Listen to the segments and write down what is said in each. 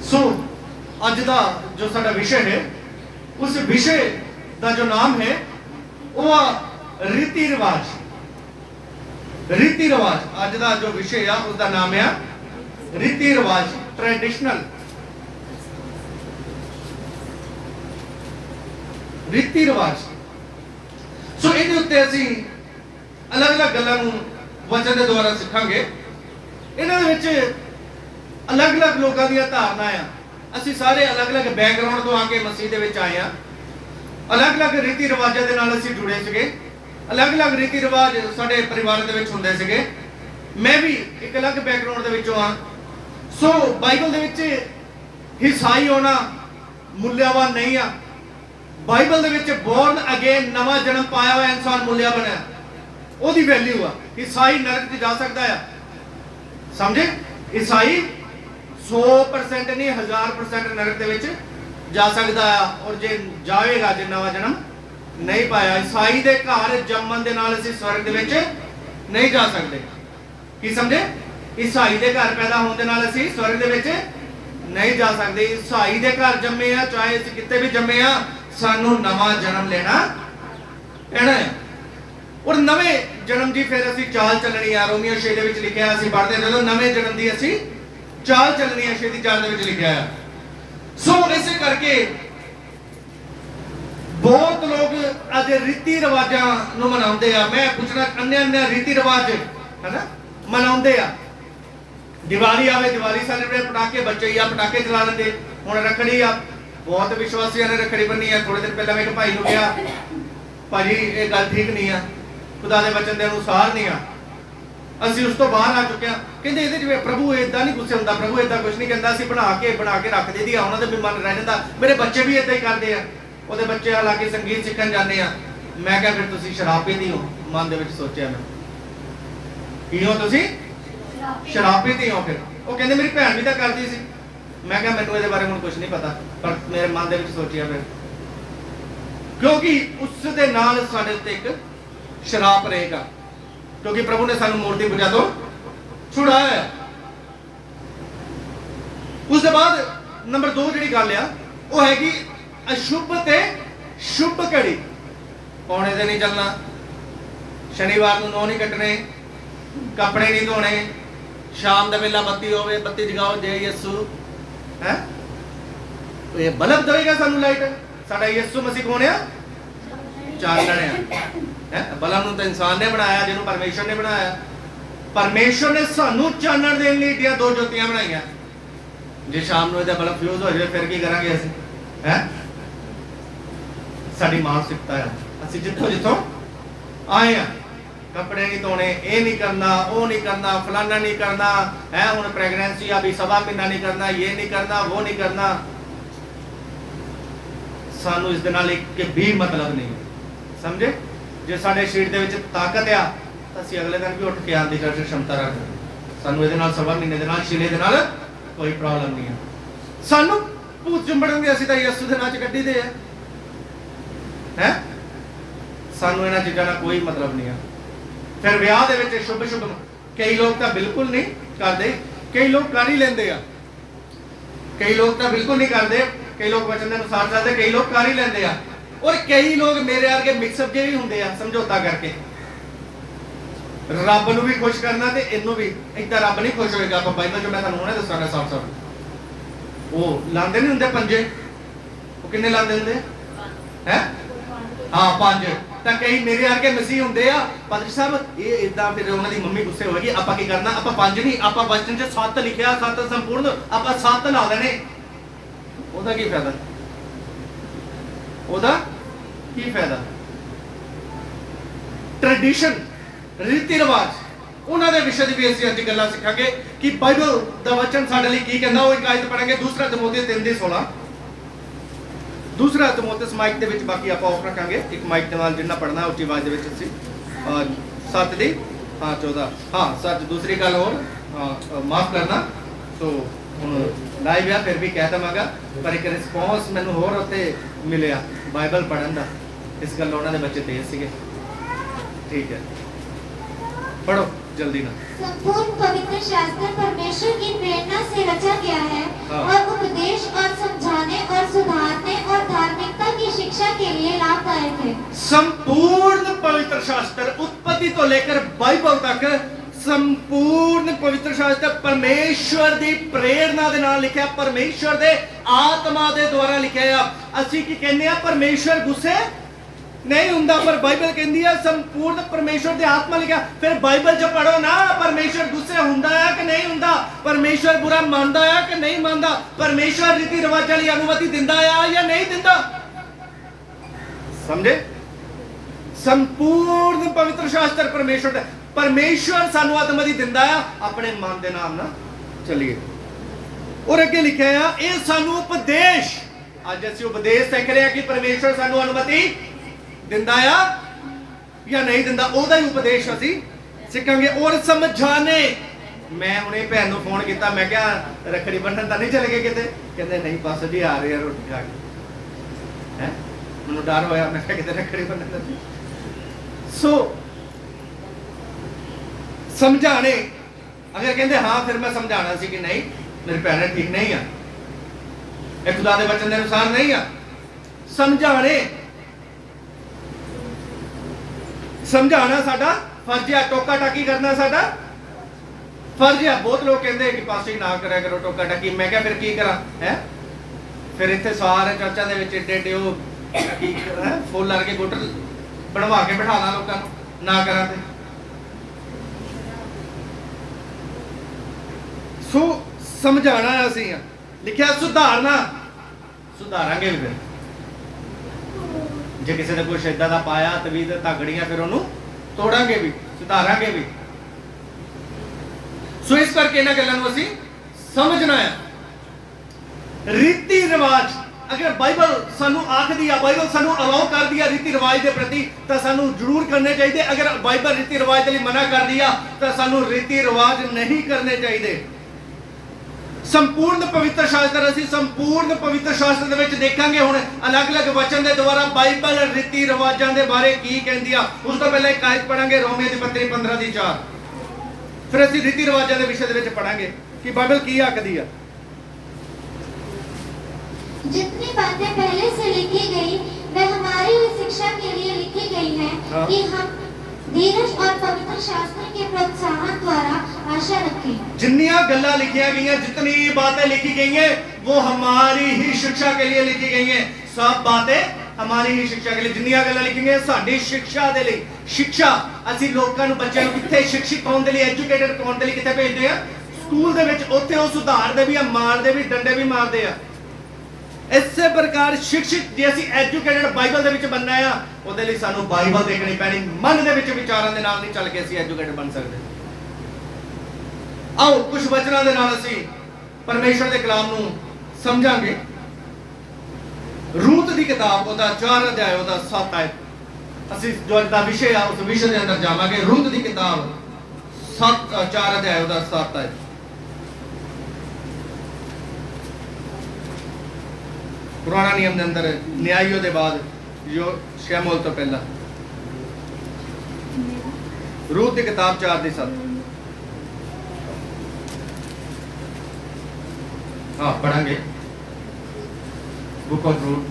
सो अज का जो साडा विषय है, उस विषय का जो नाम है वो रीति रिवाज। रीति रिवाज अज का जो विषय है उसका नाम है रीति रिवाज, ट्रेडिशनल रीति रिवाज। सो ये उत्ते असी अलग अलग गल्लां वचन के द्वारा सीखांगे। इन्हां दे विच अलग अलग लोगों दी धारणा आ, असी सारे अलग अलग बैकग्राउंड तो आके मसीह दे विच आए हैं, अलग अलग रीति रिवाजां दे नाल असी जुड़े सीगे, अलग अलग रीति रिवाज साडे परिवार दे विच हुंदे सीगे। मैं भी एक अलग बैकग्राउंड दे विचों हाँ। सो बाइबल दे विच ईसाई होना मूल्यवान नहीं आ। बाइबल दे विच बोर्न अगेन नवा जन्म पाया हुआ इंसान मूल्यवान है, ओदी वैल्यू आ। ईसाई नरक च जा सकता है, समझे? ईसाई 100% नहीं 1000% नरक दे विच जा सकता है, और जे जाएगा जे नवा जन्म नहीं पाया। ईसाई दे घर जम्मन दे नाल असीं स्वर्ग दे विच नहीं जा सकते। की समझे? ईसाई दे घर पैदा होने दे नाल असीं स्वर्ग दे विच नहीं जा सकते। ईसाई दे घर जम्मे आ, चाहे असीं किते भी जम्मे आ, सानू नवा जन्म लेना पैना है। और नवे जन्म की फिर असीं चाल चलनी है। रोमियो 6 दे विच लिखिआ, असीं पढ़दे जदों नवे जन्म की असीं चाल चलनी है, 6 दी 4 दे विच लिखिआ है। सो इसे करके बहुत लोग आज रीति रिवाजां नूं मनाउंदे आ। मैं पुछना अन्य अन्य रीति रिवाज है ना मनाउंदे आ। दिवाली आवे, दिवाली सेलिब्रेट, पटाके बच्चे या पटाके चला लेंदे। हुण रखड़ी आ, बहुत विश्वासियों ने रखड़ी बन्नी है। थोड़े दिन पहले मैं एक भाई नूं कहा, भाजी ये गल ठीक नहीं है, खुदा दे वचन दे अनुसार नहीं आ। ਅਸੀਂ ਉਸ ਤੋਂ ਬਾਹਰ ਆ ਚੁੱਕੇ ਹਾਂ। ਕਹਿੰਦੇ ਇਹਦੇ ਜਿਵੇਂ ਪ੍ਰਭੂ ਇਦਾਂ ਨਹੀਂ ਗੁੱਸੇ ਹੁੰਦਾ, ਪ੍ਰਭੂ ਇਦਾਂ ਕੁਝ ਨਹੀਂ ਕਹਿੰਦਾ, ਅਸੀਂ ਬਣਾ ਕੇ ਰੱਖ ਦੇਦੀ ਆ, ਉਹਨਾਂ ਦੇ ਵੀ ਮਨ ਰਹਿ ਜਾਂਦਾ। ਮੇਰੇ ਬੱਚੇ ਵੀ ਇਦਾਂ ਹੀ ਕਰਦੇ ਆ, ਉਹਦੇ ਬੱਚੇ ਹਾਲਾਂਕਿ ਸੰਗੀਤ ਸਿੱਖਣ ਜਾਂਦੇ ਆ। ਮੈਂ ਕਿਹਾ ਫਿਰ ਤੁਸੀਂ ਸ਼ਰਾਬ ਪੀਂਦੇ ਹੋ? ਮਨ ਦੇ ਵਿੱਚ ਸੋਚਿਆ ਮੈਂ, ਕੀ ਹੋ ਤੁਸੀਂ? ਸ਼ਰਾਬ ਪੀਂਦੇ ਹੋ? ਫਿਰ ਉਹ ਕਹਿੰਦੇ ਮੇਰੀ ਭੈਣ ਵੀ ਤਾਂ ਕਰਦੀ ਸੀ। ਮੈਂ ਕਿਹਾ ਮੈਨੂੰ ਇਹਦੇ ਬਾਰੇ ਹੁਣ ਕੁਝ ਨਹੀਂ ਪਤਾ, ਪਰ ਮੇਰੇ ਮਨ ਦੇ ਵਿੱਚ ਸੋਚਿਆ ਫਿਰ, ਕਿਉਂਕਿ ਉਸ ਦੇ ਨਾਲ ਸਾਡੇ ਉੱਤੇ ਇੱਕ ਸ਼ਰਾਪ ਰਹੇਗਾ, क्योंकि प्रभु ने सानू मूर्ति पूजा तो छुड़ाया है। उसके बाद नंबर 2 जी गल आ वो है कि अशुभ ते शुभ घड़ी। पौने से नहीं चलना, शनिवार को नौ नहीं कटने, कपड़े नहीं धोने, शाम का वेला बत्ती होवे बत्ती जगाओ जय यसू है। तो ये बल्ब देगा सानू लाइट, साडा यसू मसीह कौन है? चानण है। बल्ब नूं तो इंसान ने बनाया, जिन्होंने परमेश्वर ने बनाया। परमेश्वर ने सानू चानण देने लई एडियां 2 ज्योतियां बनाईयां। जे शाम नूं इहदा बल्ब फ्यूज हो जाए फिर की करांगे असीं? हैं साडी मानसिकता है, असीं जिथों आए हैं, कपड़े नहीं धोने, ये नहीं करना, वो नहीं करना, फलाना नहीं करना है। हुण प्रेगनेंसी आ भी 1.25 महीना नहीं करना, ये नहीं करना, वो नहीं करना। सानू इस दे नाल एक भी मतलब नहीं, समझे? जे साडे शरीर दे विच ताकत आ तां असीं अगले दिन भी उठ के आउण दी क्षमता रखदे। सानू इहदे नाल 1.25 महीने दे नाल 6 दे नाल कोई प्रॉब्लम नहीं है। सानू भूत चुंबड़न दी असीं तां यसू दे नाम च कड्ढी दे हैं। सानू इन्हां चीज़ां नाल कोई मतलब नहीं है। फिर विआह दे विच शुभ शुभ कई लोग तां बिल्कुल नहीं करदे, कई लोग कर ही लैंदे आ, कई लोग तां बिल्कुल नहीं करदे, कई लोग वचन दे अनुसार चलदे, कई लोग कर ही लैंदे आ। और कई लोग मेरे वर्गे मिक्सअप जे भी होंगे आ, समझौता करके रब नूं भी खुश करना ते इनू भी। इदां रब नहीं खुश होएगा। आप बाइबल जो मैं तुहानूं हुणे दस्सांगा साफ साफ, वो लांदे नहीं हुंदे पंजे, वो किन्ने लांदे हुंदे हैं? हाँ 5। तां कई मेरे वर्गे मसीह हुंदे आ, पादरी साहब ये इदां, फिर उन्हां दी मम्मी गुस्से होएगी, आपां की करना, आपां 5 नहीं, आपां वचन च 7 लिखिआ, 7 संपूर्ण, आपां 7 ला देने। ओहदा की फायदा? ओदा की फायदा? ट्रेडिशन रीति रिवाज उन्हां दे विषय दी भी असीं अज गल्लां सिखांगे कि बाइबल दा वचन साडे लई की कहंदा। वो एक आयत पढ़ांगे 2 तिमोथेयुस 3:16। 2 तिमोथेयुस माइक दे विच, बाकी आपां ऑफ रखांगे एक माइक दे नाल जिन्ना पढ़ना उच्ची आवाज दे विच असीं 7 दी 14 हाँ सच। दूसरी गल होर माफ करना, सो हुण लाइव आ फिर भी कह दवांगा, पर एक रिस्पॉन्स मैनूं होर उत्ते मिलिआ बाइबल पढ़न दा। इस गल उन्हां दे बच्चे तेज सीगे। ठीक है, पढ़ो जल्दी ना। संपूर्ण पवित्र शास्त्र परमेश्वर की प्रेरणा से रचा गया है और उपदेश शिक्षा के लिए लाभदायक है। संपूर्ण पवित्र शास्त्र उत्पत्ति तो लेकर बाइबल तक संपूर्ण पवित्र शास्त्र परमेश्वर की प्रेरणा दे नाल लिखा, परमेश्वर दे आत्मा दे द्वारा लिखा। असी की कहने परमेश्वर गुस्से नहीं हुंदा, पर बाइबल कहती है संपूर्ण परमेश्वर की आत्मा लिखा। फिर बाइबल जो पढ़ो ना, परमेश्वर गुस्से हुंदा है कि नहीं हुंदा, परमेश्वर बुरा मानदा है कि नहीं मानदा, परमेश्वर रीति रिवाजां की अनुमति दिंदा है या नहीं दिंदा। समझे? संपूर्ण पवित्र शास्त्र परमेश्वर परमेश्वर सानू अनुमति दिंदा है अपने मन के नाम ना चलिए। और अगे लिखा है ये सानू उपदेश, अज असीं उपदेश सीख रहे हैं कि परमेश्वर सानू अनुमति दिंदा है या नहीं दिंदा, ओहदा ही उपदेश असीं सीखांगे। और समझाने, मैं हुणे भैन नूं फोन किया, मैं क्या रखड़ी बन्नण तां नहीं चले गए किते, कहंदे नहीं बस जी आ रहे हैं रोटी खा के। हैं मैनूं डर होया, मैं क्या किते रखड़ी बन्नण। सो समझाने, अगर कहते हाँ फिर मैं समझाना सी कि नहीं मेरी भैन ठीक नहीं है, एक खुदा के वचन के अनुसार नहीं है। समझाने समझाना साडा फर्ज है, टोका टाकी करना साडा फर्ज है। बहुत लोग कहते कि पास ही ना करा करो टोका टाकी, मैं क्या फिर की करा है, फिर इतने सारे चर्चा के एडे एडे फुल लग के गुट बनवा के बिठा ला लोगों ना करा ते। सो समझाना असी लिखा, सुधारना सुधारांगे भी, फिर जे किसी ने कुछ इदा का पाया तवीत तगड़ियां फिर उन्होंने तोड़ांगे भी, सुधारांगे भी। सो इस करके इन्हां गल्लां नूं असीं समझना है। रीति रिवाज अगर बाइबल सानू आख दिया, बाइबल सानू अलाउ कर दिया रीति रिवाज के प्रति, तो सानू जरूर करने चाहिए। अगर बाइबल रीति रिवाज के लिए मना कर दिया तो सानू रीति रिवाज नहीं करने चाहिए। संपूर्ण पवित्र शास्त्र असीं संपूर्ण पवित्र शास्त्र दे विच देखांगे हुण अलग अलग वचन के द्वारा बाइबल रीति रिवाजां दे बारे की कहंदी आ। उस तो पहले एक आयत पढ़ांगे रोमियो दी पत्री 15:4, फिर असीं रीति रिवाजां दे विषय दे विच पढ़ांगे कि बाइबल की आखदी आ। जितनी बातें पहले से लिखी गई वह हमारी शिक्षा के लिए लिखी गई है। हाँ। कि हम धीरज और पवित्र शास्त्र के प्रोत्साहन द्वारा आशा रखें। जिन्नियां गल्लां लिखियां गई हैं, जितनी बातें लिखी गई हैं, वो हमारी ही शिक्षा के लिए लिखी गई हैं। सब बातें हमारी ही शिक्षा के लिए, जिन्नियां गल्लां लिखी गई हैं साडी शिक्षा दे लिए। शिक्षा असीं लोकां नूं बच्चों नूं कित्थे शिक्षित होण दे लिए, एजुकेटेड होण दे लिए कित्थे भेजदे आ? स्कूल दे विच। उत्थे ओह सुधारदे भी आ, मारदे भी, डंडे भी मारदे आ। इसे प्रकार शिक्षित जे असीं एजुकेटेड बाइबल दे विच बनना है, ਉਹਦੇ ਲਈ ਸਾਨੂੰ ਬਾਈਬਲ ਦੇਖਣੀ ਪੈਣੀ। ਮਨ ਦੇ ਵਿੱਚ ਵਿਚਾਰਾਂ ਦੇ ਨਾਲ ਨਹੀਂ ਚੱਲ ਕੇ ਅਸੀਂ ਐਜੂਕੇਟਡ ਬਣ ਸਕਦੇ। ਆਓ ਕੁਝ ਵਚਨਾਂ ਦੇ ਨਾਲ ਅਸੀਂ ਪਰਮੇਸ਼ਰ ਦੇ ਕਲਾਮ ਨੂੰ ਸਮਝਾਂਗੇ। ਰੂਤ ਦੀ ਕਿਤਾਬ ਉਹਦਾ 4 ਅਧਿਆਇ ਉਹਦਾ 7 ਆਇਤ ਅਸੀਂ ਜੋ ਅੱਜ ਦਾ ਵਿਸ਼ੇ ਆ ਉਸ ਵਿਸ਼ੇ ਦੇ ਅੰਦਰ ਜਾਵਾਂਗੇ। ਰੂਤ ਦੀ ਕਿਤਾਬ 4 ਅਧਿਆਇ ਉਹਦਾ 7 ਆਇਤ। पुराना नियम के अंदर न्यायियों के बाद जो शमूएल तो पहला रूत की किताब 4:7। हाँ पढ़ांगे बुक ऑफ रूट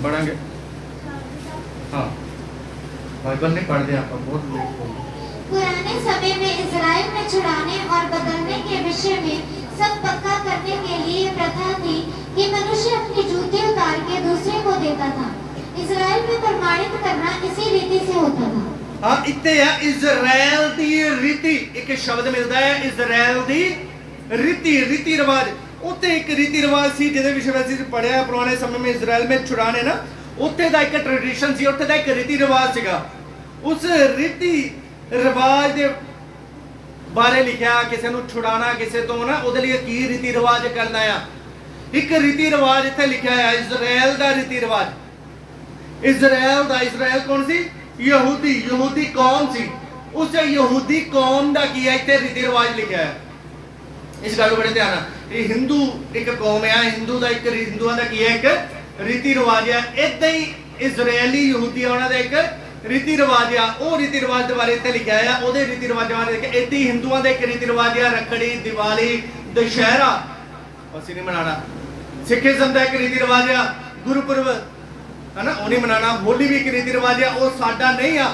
पढ़ांगे। हाँ बाइबल नहीं पढ़ते आप बहुत लेट हो। पुराने समय में इजराइल में छुड़ाने और बदलने के विषय में सब पक्का करने के लिए प्रथा थी कि मनुष्य अपनी जूती उतार के दूसरे को देता था। इजराइल में प्रमाणित करना इसी रीति से होता था। हाँ इतने है इजराइल दी रीति, एक शब्द मिलता है इजराइल दी रीति, रीति रिवाज। उत्ते एक रीति रिवाज सी जिहदे विषय में पढ़िया पुराने समय में इजराइल में छुड़ाने ना, उत्ते दा एक ट्रेडिशन सी, उत्ते दा एक रीति रिवाज सीगा। उस रीति रिवाज दे बारे लिखा किसी को छुड़ाना किसी तो ना, उहदे लिए की रीति रिवाज करना है। एक रीति रिवाज इत्थे लिखा है इजराइल दा रीति रिवाज। इजराइल दा, इजराइल कौन सी? यहूदी, यहूदी कौम सी। उस यहूदी कौम दा की है इत्थे रीति रिवाज लिखा है। इस गल बड़े ध्यान। ये हिंदू एक कौम है, हिंदू दा एक हिंदुआं दा की है एक रीति रिवाज है। इदां ही इजरायली यहूदी उन्हां दा एक रीति रिवाज आ। वो रीति रिवाज के बारे इत्थे लिखा है। वो रीति रिवाजां बारे लिखा इत्थे हिंदुआं दा एक रीति रिवाज है रखड़ी, दिवाली, दशहरा असीं नहीं मनाना। सिखिज्म का एक रीति रिवाज आ गुरुपुरब है ना, वो नहीं मनाना। होली भी एक रीति रिवाज आ, वो साडा नहीं आ।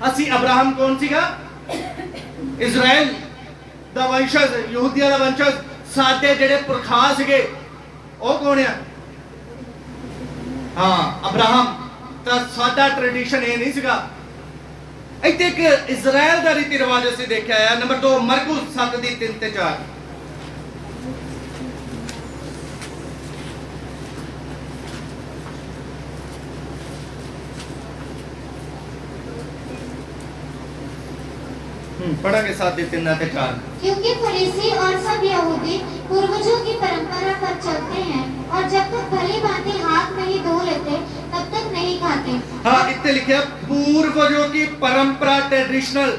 असी अब्राहम कौन सीगा? इजराइल दा वंशज, यहूदिया दा वंशज। साडे जेडे पुरखा सीगे वो कौन आ? हाँ, अब्राहम। तो साडा ट्रेडिशन ये नहीं सीगा। इत्थे एक इजराइल दा रीति रिवाज असीं देखिआ है। नंबर 2 मरकुस 7 दी 3 ते 4। पढ़ांगे 7 दी 3 ते 4। क्योंकि फरीसी और सब यहूदी पूर्वजों की परंपरा पर चलते हैं और जब तक भली भांति हाथ नहीं धो लेते तब तक नहीं खाते। हाँ, इत्थे लिखिआ पूर्वजों की परंपरा, ट्रेडिशनल।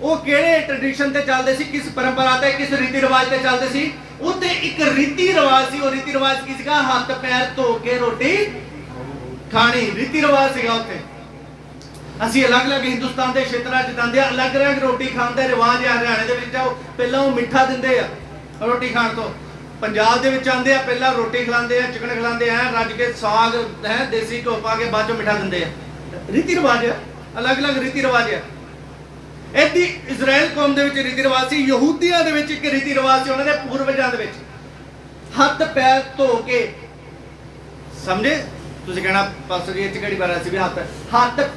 वो केड़े ट्रेडिशन ते चलदे सी, किस परंपरा ते, किस रीति रिवाज ते चलदे सी? उत्ते एक रीति रिवाज सी। वो रीति रिवाज की सीगा? हाथ पैर धो के रोटी खानी, रीति रिवाज सीगा उत्ते। ਅਸੀਂ ਅਲੱਗ-ਅਲੱਗ ਹਿੰਦੁਸਤਾਨ ਦੇ ਖੇਤਰਾਂ 'ਚ ਜਾਂਦੇ ਆ, ਅਲੱਗ-ਅਲੱਗ ਰੋਟੀ ਖਾਣ ਦਾ ਰਿਵਾਜ ਆ। ਹਰਿਆਣੇ ਦੇ ਵਿੱਚ ਆਓ, ਪਹਿਲਾਂ ਉਹ ਮਿੱਠਾ ਦਿੰਦੇ ਆ ਰੋਟੀ ਖਾਣ ਤੋਂ। ਪੰਜਾਬ ਦੇ ਵਿੱਚ ਆਉਂਦੇ ਆ, ਪਹਿਲਾਂ ਰੋਟੀ ਖਿਲਾਉਂਦੇ ਆ, ਚਿਕਨ ਖਿਲਾਉਂਦੇ ਆ, ਰੱਜ ਕੇ ਸਾਗ ਹੈ ਦੇਸੀ ਘਿਓ ਪਾ ਕੇ ਬਾਅਦ ਚੋਂ ਮਿੱਠਾ ਦਿੰਦੇ ਆ। ਰੀਤੀ ਰਿਵਾਜ ਆ, ਅਲੱਗ-ਅਲੱਗ ਰੀਤੀ ਰਿਵਾਜ ਆ। ਇਹਦੀ ਇਜ਼ਰਾਈਲ ਕੌਮ ਦੇ ਵਿੱਚ ਰੀਤੀ ਰਿਵਾਜ ਸੀ। ਯਹੂਦੀਆਂ ਦੇ ਵਿੱਚ ਇੱਕ ਰੀਤੀ ਰਿਵਾਜ ਸੀ ਉਹਨਾਂ ਦੇ ਪੂਰਵਜਾਂ ਦੇ ਵਿੱਚ, ਹੱਥ ਪੈਰ ਧੋ ਕੇ। ਸਮਝੇ? ਤੁਸੀਂ ਕਹਿਣਾ ਪਾਸਟਰ ਜੀ ਇਹ 'ਚ ਕਿਹੜੀ ਵਾਰ ਸੀ ਵੀ ਹੱਥ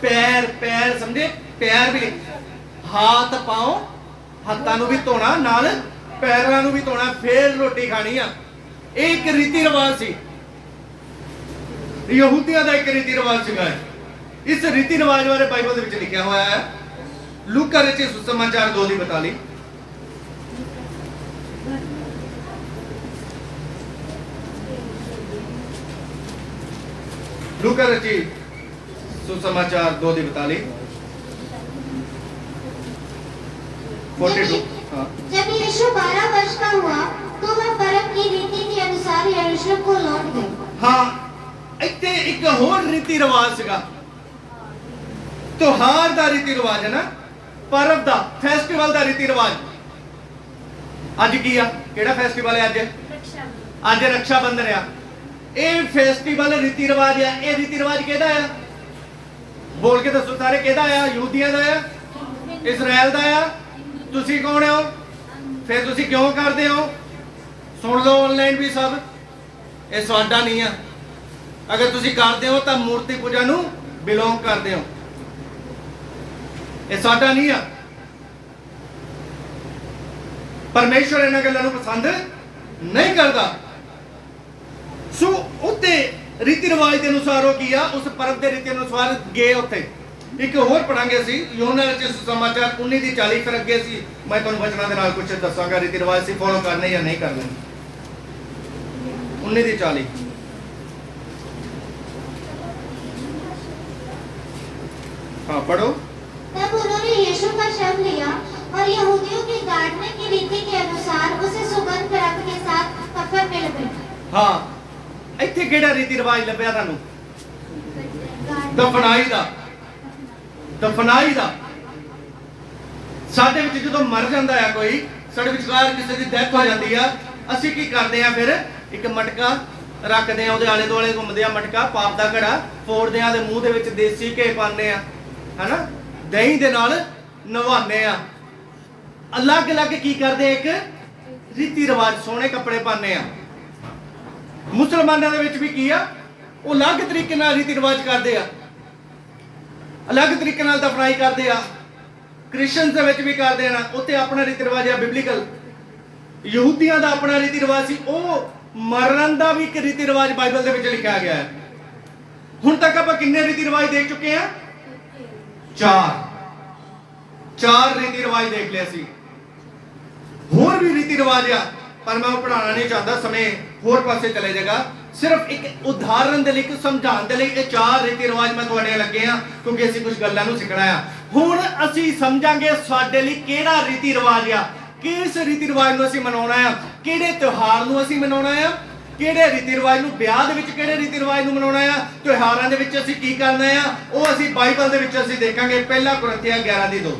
ਪੈਰ, ਪੈਰ ਸਮਝੇ? ਪੈਰ ਵੀ ਹੱਥ ਪਾਓ, ਹੱਥਾਂ ਨੂੰ ਵੀ ਧੋਣਾ, ਨਾਲ ਪੈਰਾਂ ਨੂੰ ਵੀ ਧੋਣਾ, ਫੇਰ ਰੋਟੀ ਖਾਣੀ ਆ। ਇਹ ਇੱਕ ਰੀਤੀ ਰਿਵਾਜ ਸੀ, ਯਹੂਦੀਆਂ ਦਾ ਇੱਕ ਰੀਤੀ ਰਿਵਾਜ ਸੀਗਾ। ਇਸ ਰੀਤੀ ਰਿਵਾਜ ਬਾਰੇ ਬਾਈਬਲ ਦੇ ਵਿੱਚ ਲਿਖਿਆ ਹੋਇਆ ਹੈ। ਲੂਕਾ ਰਚਿਤ ਸੁਸਮਾਚਾਰ 2 ਦੀ 42। लूका रचित सुसमाचार 2 दी 42। 42। हाँ। जब यीशु 12 वर्ष का हुआ तो वह परम की रीति के अनुसार यरूशलेम को लौट गए। हाँ, इत्थे एक होर रीति रिवाज सीगा। त्योहार दा रीति रिवाज है ना, पर्व दा, फेस्टिवल दा रीति रिवाज। अज की आ? केड़ा फेस्टिवल है अज? अज रक्षा बंधन आ। ਇਹ ਫੈਸਟੀਵਲ ਰੀਤੀ ਰਿਵਾਜ ਆ। ਇਹ ਰੀਤੀ ਰਿਵਾਜ ਕਿਹਦਾ ਆ? ਬੋਲ ਕੇ ਦੱਸੋ ਸਾਰੇ, ਕਿਹਦਾ ਆ? ਯਹੂਦੀਆਂ ਦਾ ਆ? ਇਜ਼ਰਾਈਲ ਦਾ ਆ? ਤੁਸੀਂ ਕੌਣ ਹੋ? ਫਿਰ ਤੁਸੀਂ ਕਿਉਂ ਕਰਦੇ ਹੋ? ਸੁਣ ਲਓ ਆਨਲਾਈਨ ਵੀ ਸਭ, ਇਹ ਤੁਹਾਡਾ ਨਹੀਂ ਆ। ਅਗਰ ਤੁਸੀਂ ਕਰਦੇ ਹੋ ਤਾਂ ਮੂਰਤੀ ਪੂਜਾ ਨੂੰ ਬਿਲੋਂਗ ਕਰਦੇ ਹੋ। ਇਹ ਸਾਡਾ ਨਹੀਂ ਆ। ਪਰਮੇਸ਼ਵਰ ਇਹਨਾਂ ਗੱਲਾਂ ਨੂੰ ਪਸੰਦ ਨਹੀਂ ਕਰਦਾ। ਸੋ ਉੱਤੇ ਰੀਤੀ ਰਿਵਾਜ ਦੇ ਅਨੁਸਾਰ ਉਹ ਕੀ ਆ, ਉਸ ਪਰਬ ਦੇ ਰੀਤੀ ਅਨੁਸਾਰ ਗਏ ਉੱਥੇ। ਇੱਕ ਹੋਰ ਪੜਾਂਗੇ ਅਸੀਂ ਯੋਹਨਾ ਰਚਿਤ ਸੁਸਮਾਚਾਰ 19 ਦੀ 40। ਫਿਰ ਅੱਗੇ ਅਸੀਂ ਮੈਂ ਤੁਹਾਨੂੰ ਵਚਨਾਂ ਦੇ ਨਾਲ ਕੁਝ ਦੱਸਾਂਗਾ ਰੀਤੀ ਰਿਵਾਜ ਸੀ ਫੋਲੋ ਕਰਨੇ ਜਾਂ ਨਹੀਂ ਕਰਨੇ। 19 ਦੀ 40। हाँ पढ़ो। तब उन्होंने यीशु का शव लिया और यहूदियों की गाड़ने की रीति के अनुसार उसे सुगंध द्रव्य के साथ कफन में लपेटा। हाँ, ਇੱਥੇ ਕਿਹੜਾ ਰੀਤੀ ਰਿਵਾਜ ਲੱਭਿਆ ਤੁਹਾਨੂੰ? ਦਫਨਾਈ ਦਾ। ਦਫਨਾਈ ਦਾ। ਸਾਡੇ ਵਿੱਚ ਜਦੋਂ ਮਰ ਜਾਂਦਾ ਆ ਕੋਈ, ਸਾਡੇ ਵਿਚਕਾਰ ਕਿਸੇ ਦੀ ਡੈਥ ਹੋ ਜਾਂਦੀ ਆ, ਅਸੀਂ ਕੀ ਕਰਦੇ ਆ? ਫਿਰ ਇੱਕ ਮਟਕਾ ਰੱਖਦੇ ਆ, ਉਹਦੇ ਆਲੇ ਦੁਆਲੇ ਘੁੰਮਦੇ ਆ ਮਟਕਾ, ਪਾਪ ਦਾ ਘੜਾ ਫੋੜਦੇ ਆ, ਦੇ ਮੂੰਹ ਦੇ ਵਿੱਚ ਦੇਸੀ ਘੇ ਪਾਉਂਦੇ ਆ, ਹਨਾ, ਦਹੀਂ ਦੇ ਨਾਲ ਨਵਾਉਂਦੇ ਆ। ਅਲੱਗ-ਅਲੱਗ ਕੀ ਕਰਦੇ? ਇੱਕ ਰੀਤੀ ਰਿਵਾਜ, ਸੋਹਣੇ ਕੱਪੜੇ ਪਾਉਂਦੇ ਆ। ਮੁਸਲਮਾਨਾਂ ਦੇ ਵਿੱਚ ਵੀ ਕੀ ਆ? ਉਹ ਅਲੱਗ ਤਰੀਕੇ ਨਾਲ ਰੀਤੀ ਰਿਵਾਜ ਕਰਦੇ ਆ, ਅਲੱਗ ਤਰੀਕੇ ਨਾਲ ਦਫਨਾਈ ਕਰਦੇ ਆ। ਕ੍ਰਿਸਚੀਅਨਸ ਦੇ ਵਿੱਚ ਵੀ ਕਰਦੇ ਆ, ਉੱਥੇ ਆਪਣਾ ਰੀਤੀ ਰਿਵਾਜ ਆ ਬਿਬਲੀਕਲ। ਯਹੂਦੀਆਂ ਦਾ ਆਪਣਾ ਰੀਤੀ ਰਿਵਾਜ ਸੀ। ਉਹ ਮਰਨ ਦਾ ਵੀ ਇੱਕ ਰੀਤੀ ਰਿਵਾਜ ਬਾਈਬਲ ਦੇ ਵਿੱਚ ਲਿਖਿਆ ਗਿਆ ਹੈ। ਹੁਣ ਤੱਕ ਆਪਾਂ ਕਿੰਨੇ ਰੀਤੀ ਰਿਵਾਜ ਦੇਖ ਚੁੱਕੇ ਆ? 4 ਰੀਤੀ ਰਿਵਾਜ ਦੇਖ ਲਿਆ ਸੀ। ਹੋਰ ਵੀ ਰੀਤੀ ਰਿਵਾਜ ਆ, ਪਰ ਮੈਂ ਉਹ ਪੜਾਉਣਾ ਨਹੀਂ ਚਾਹੁੰਦਾ, ਸਮੇਂ ਹੋਰ ਪਾਸੇ ਚਲੇ ਜਾਏਗਾ। ਸਿਰਫ ਇੱਕ ਉਦਾਹਰਨ ਦੇ ਲਈ, ਇੱਕ ਸਮਝਾਉਣ ਦੇ ਲਈ ਇਹ 4 ਰੀਤੀ ਰਿਵਾਜ ਮੈਂ ਤੁਹਾਡੇ ਲੱਗੇ ਆ, ਕਿਉਂਕਿ ਅਸੀਂ ਕੁਝ ਗੱਲਾਂ ਨੂੰ ਸਿੱਖਣਾ ਆ। ਹੁਣ ਅਸੀਂ ਸਮਝਾਂਗੇ ਸਾਡੇ ਲਈ ਕਿਹੜਾ ਰੀਤੀ ਰਿਵਾਜ ਆ, ਕਿਸ ਰੀਤੀ ਰਿਵਾਜ ਨੂੰ ਅਸੀਂ ਮਨਾਉਣਾ ਆ, ਕਿਹੜੇ ਤਿਉਹਾਰ ਨੂੰ ਅਸੀਂ ਮਨਾਉਣਾ ਆ, ਕਿਹੜੇ ਰੀਤੀ ਰਿਵਾਜ ਨੂੰ, ਵਿਆਹ ਦੇ ਵਿੱਚ ਕਿਹੜੇ ਰੀਤੀ ਰਿਵਾਜ ਨੂੰ ਮਨਾਉਣਾ ਆ, ਤਿਉਹਾਰਾਂ ਦੇ ਵਿੱਚ ਅਸੀਂ ਕੀ ਕਰਨਾ ਆ, ਉਹ ਅਸੀਂ ਬਾਈਬਲ ਦੇ ਵਿੱਚ ਅਸੀਂ ਦੇਖਾਂਗੇ। ਪਹਿਲਾ ਕੁਰਿੰਥੀਆਂ 11 ਦੀ 2।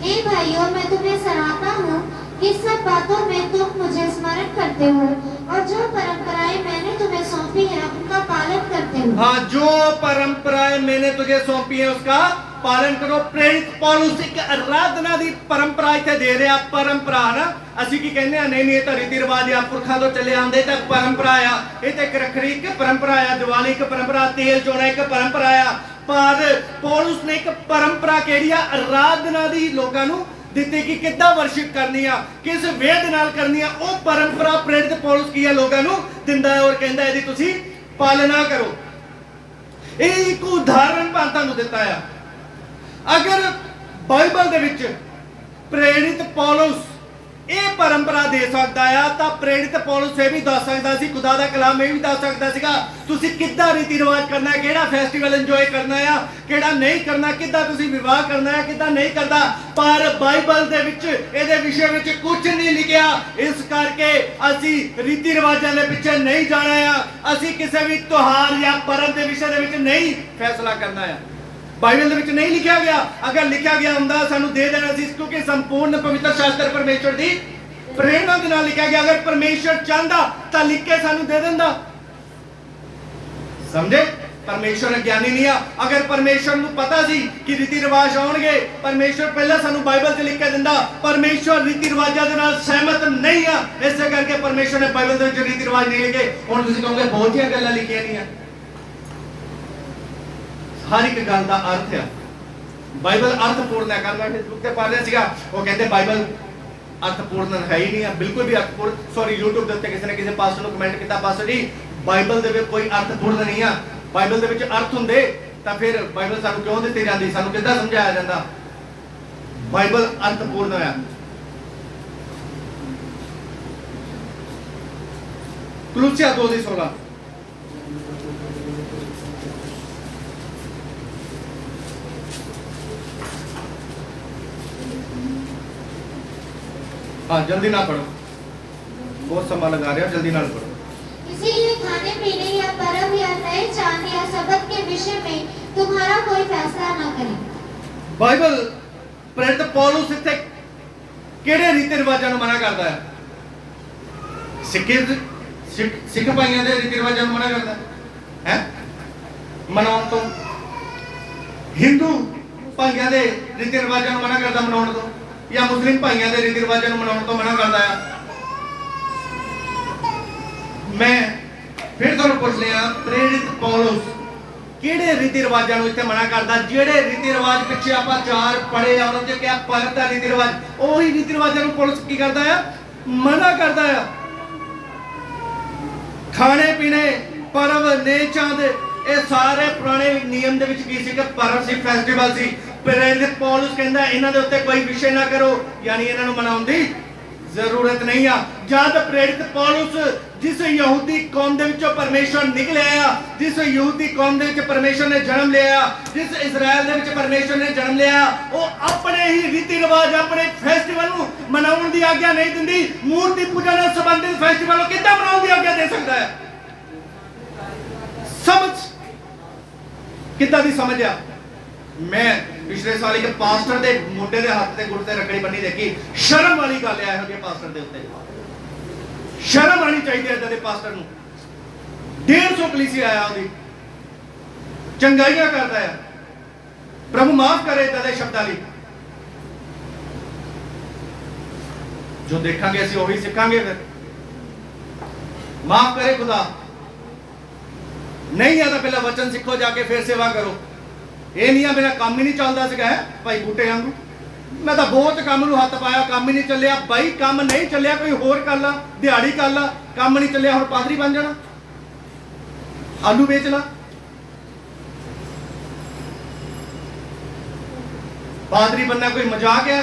ए भाइयों, मैं तुम्हें सराहता हूँ कि सब बातों में तुम मुझे स्मरण करते हो और जो परंपराएं मैंने तुम्हें सौंपी है उनका पालन करते हो। हाँ, जो परंपराएं मैंने तुझे सौंपी है उसका पालन करो। प्रेरित पौलुस एक आराधना दी परंपरा इत्थे दे रहा। परंपरा ना ਅਸੀਂ ਕੀ ਕਹਿੰਦੇ ਆ, ਨਹੀਂ ਇਹ ਤਾਂ ਰੀति ਰਿਵਾਜ ਆ, ਪੁਰਖਾਂ ਤੋਂ ਚੱਲੇ ਆਉਂਦੇ ਤਾਂ परंपरा ਆ। ਇਹ ਤਾਂ ਇੱਕ ਰੱਖੜੀ ਇੱਕ परंपरा ਆ, ਦੀਵਾਲੀ ਇੱਕ परंपरा, ਤੇਲ ਚੋਣਾ ਇੱਕ परंपरा ਆ। ਪਰ ਪੌਲੁਸ ਨੇ ਇੱਕ परंपरा ਕਿਹੜੀ ਆ, ਆਰਾਧਨਾ ਦੀ ਲੋਕਾਂ ਨੂੰ ਦਿੱਤੀ ਕਿ ਕਿੱਦਾਂ ਵਰਸ਼ਿਪ ਕਰਨੀ ਆ, ਕਿਸ ਵੇਦ ਨਾਲ ਕਰਨੀ ਆ। ਉਹ परंपरा प्रेरित पौलुस ਕੀ ਆ ਲੋਕਾਂ ਨੂੰ ਦਿੰਦਾ ਹੈ ਔਰ ਕਹਿੰਦਾ ਇਹਦੀ ਤੁਸੀਂ ਪਾਲਣਾ ਕਰੋ। ਇਹ ਇੱਕ ਉਦਾਹਰਨ ਮੈਂ ਤੁਹਾਨੂੰ ਦਿੱਤਾ ਆ। ਅਗਰ ਬਾਈਬਲ ਦੇ ਵਿੱਚ ਪ੍ਰੇਰਿਤ ਪੌਲੁਸ ਇਹ परंपरा ਦੇ ਸਕਦਾ ਆ ਤਾਂ ਪ੍ਰੇਰਿਤ ਪੌਲੁਸ ਇਹ ਵੀ ਦੱਸ ਸਕਦਾ ਸੀ, ਖੁਦਾ ਦਾ ਕਲਾਮ ਇਹ ਵੀ ਦੱਸ ਸਕਦਾ ਸੀਗਾ ਤੁਸੀਂ ਕਿੱਦਾਂ ਰੀਤੀ ਰਿਵਾਜ ਕਰਨਾ ਹੈ, ਕਿਹੜਾ ਫੈਸਟੀਵਲ ਇੰਜੋਏ ਕਰਨਾ ਆ, ਕਿਹੜਾ ਨਹੀਂ ਕਰਨਾ, ਕਿੱਦਾਂ ਤੁਸੀਂ ਵਿਵਾਹ ਕਰਨਾ ਹੈ, ਕਿੱਦਾਂ ਨਹੀਂ ਕਰਨਾ। ਪਰ ਬਾਈਬਲ ਦੇ ਵਿੱਚ ਇਹਦੇ ਵਿਸ਼ੇ ਵਿੱਚ ਕੁਝ ਨਹੀਂ ਲਿਖਿਆ। ਇਸ ਕਰਕੇ ਅਸੀਂ ਰੀਤੀ ਰਿਵਾਜਾਂ ਦੇ ਪਿੱਛੇ ਨਹੀਂ ਜਾਣਾ ਆ। ਅਸੀਂ ਕਿਸੇ ਵੀ ਤਿਉਹਾਰ ਜਾਂ ਪਰਬ ਦੇ ਵਿਸ਼ੇ ਦੇ ਵਿੱਚ ਨਹੀਂ ਫੈਸਲਾ ਕਰਨਾ ਆ। ਬਾਈਬਲ ਦੇ ਵਿੱਚ ਨਹੀਂ ਲਿਖਿਆ ਗਿਆ। ਅਗਰ ਲਿਖਿਆ ਗਿਆ ਹੁੰਦਾ ਸਾਨੂੰ ਦੇ ਦੇਣਾ ਸੀ, ਕਿਉਂਕਿ ਸੰਪੂਰਨ ਪਵਿੱਤਰ ਸ਼ਾਸਤਰ ਪਰਮੇਸ਼ਵਰ ਦੀ ਪ੍ਰੇਰਣਾ ਦੇ ਨਾਲ ਲਿਖਿਆ ਗਿਆ। ਅਗਰ ਪਰਮੇਸ਼ਵਰ ਚਾਹੁੰਦਾ ਤਾਂ ਲਿਖ ਕੇ ਸਾਨੂੰ ਦੇ ਦਿੰਦਾ। ਸਮਝੇ? ਪਰਮੇਸ਼ਵਰ ਗਿਆਨੀ ਨਹੀਂ ਆ। ਅਗਰ ਪਰਮੇਸ਼ਵਰ ਨੂੰ ਪਤਾ ਸੀ ਕਿ ਰੀਤੀ ਰਿਵਾਜ ਆਉਣਗੇ, ਪਰਮੇਸ਼ਵਰ ਪਹਿਲਾਂ ਸਾਨੂੰ ਬਾਈਬਲ 'ਚ ਲਿਖ ਕੇ ਦਿੰਦਾ। ਪਰਮੇਸ਼ਵਰ ਰੀਤੀ ਰਿਵਾਜਾਂ ਦੇ ਨਾਲ ਸਹਿਮਤ ਨਹੀਂ ਆ, ਇਸੇ ਕਰਕੇ ਪਰਮੇਸ਼ਵਰ ਨੇ ਬਾਈਬਲ ਦੇ ਵਿੱਚ ਰੀਤੀ ਰਿਵਾਜ ਨਹੀਂ ਲਿਖੇ। ਹੁਣ ਤੁਸੀਂ ਕਹੋਗੇ ਬਹੁਤੀਆਂ ਗੱਲਾਂ ਲਿਖੀਆਂ ਨਹੀਂ ਆ। हर एक गल का अर्थ है। बाइबल अर्थपूर्ण है। कल मैं फेसबुक पे पढ़ रहा सीगा, वो कहते बाइबल अर्थपूर्ण है ही नहीं है, बिल्कुल भी अर्थपूर्ण। सॉरी, यूट्यूब के उत्ते किसी ने किसी पास्टर ने कमेंट किया, पास्टर जी बाइबल दे विच कोई अर्थपूर्ण नहीं है। बाइबल दे विच अर्थ हुंदे तां फिर बाइबल सानू क्यों दित्ती जांदी, सानू किद्दां समझाया जांदा। बाइबल अर्थपूर्ण है। कुलुसिया 2:16 हाँ, जल्दी ना पढ़ो, बहुत समय लगा रहे हो, जल्दी ना पढ़ो। इसीलिए खाने पीने या पर्व या नए चांद या सबत के विषय में तुम्हारा कोई फैसला न करें। बाइबल प्रेरित पौलुस इत्थे किहड़े रीति रिवाजां नूं मना करदा है? सिख भाइयों के रीति रिवाजां नूं मना करदा है मनाउण तो। हिंदू भाइयों के रीति रिवाजां नूं मना करदा मनाउण तो, या मुस्लिम भाइयों के रीति रिवाजां नूं मनाउण तो मना करदा है। मैं फिर तुहानूं पुछ लिया, प्रेरित पौलुस किहड़े रीति रिवाजां नूं इत्थे मना करदा? जिहड़े रीति रिवाज पिछे आपां चार पढ़े आ, उन्हां च क्या परब दा रीति रिवाज, ओही रीति रिवाजां नूं पौलुस की करदा है? मना करदा है। खाने पीने, परब, नए चांद, ये सारे पुराने नियम दे विच की सी कि परब सी, फेस्टिवल सी। प्रेरित पौलुस कहंदा इन्हां दे उत्ते कोई विषय ना करो, यानी इन्हां नूं मनाउण दी जरूरत नहीं आ। जद प्रेरित पौलुस जिस यहूदी कौम दे विचों परमेश्वर निकलिया, जिस यहूदी कौम दे विच परमेश्वर ने जन्म लिया, जिस इजराइल दे विच परमेश्वर ने जन्म लिया, वो अपने ही रीति रिवाज, अपने फेस्टिवल नूं मनाउण दी आग्या नहीं दिंदी। मूर्ति पूजा नाल संबंधित फेस्टिवल किद्दां मनाउण दी आग्या दे सकदा है? समझ किद्दां दी समझ आ? मैं पिछले साल एक पास्टर दे मुंडे दे हाथ ते गुरते रखड़ी बन्नी देखी। शर्म वाली गल है इहो जे पास्टर दे उत्ते, शर्म आनी चाहिए इदां दे पास्टर नूं। 150 कलीसिया आया ओदी चंगाइयां करदा है, प्रभु माफ करे इदां दे शब्दां लई। जो देखांगे असीं ओही सिखांगे। फिर माफ करे खुदा, नहीं आता पहला वचन सीखो जाके फिर सेवा करो। ये नहीं आ मेरा काम ही नहीं चलता सीगा है भाई बूटे वांगू। मैं तो बहुत काम नूं हथ पाया, काम ही नहीं चलिया। भाई काम नहीं चलिया, कोई होर कर ला, दिहाड़ी कर ला। काम नहीं चलिया, हुण पादरी बन जाना, आलू बेच ला। पादरी बनना कोई मजाक है?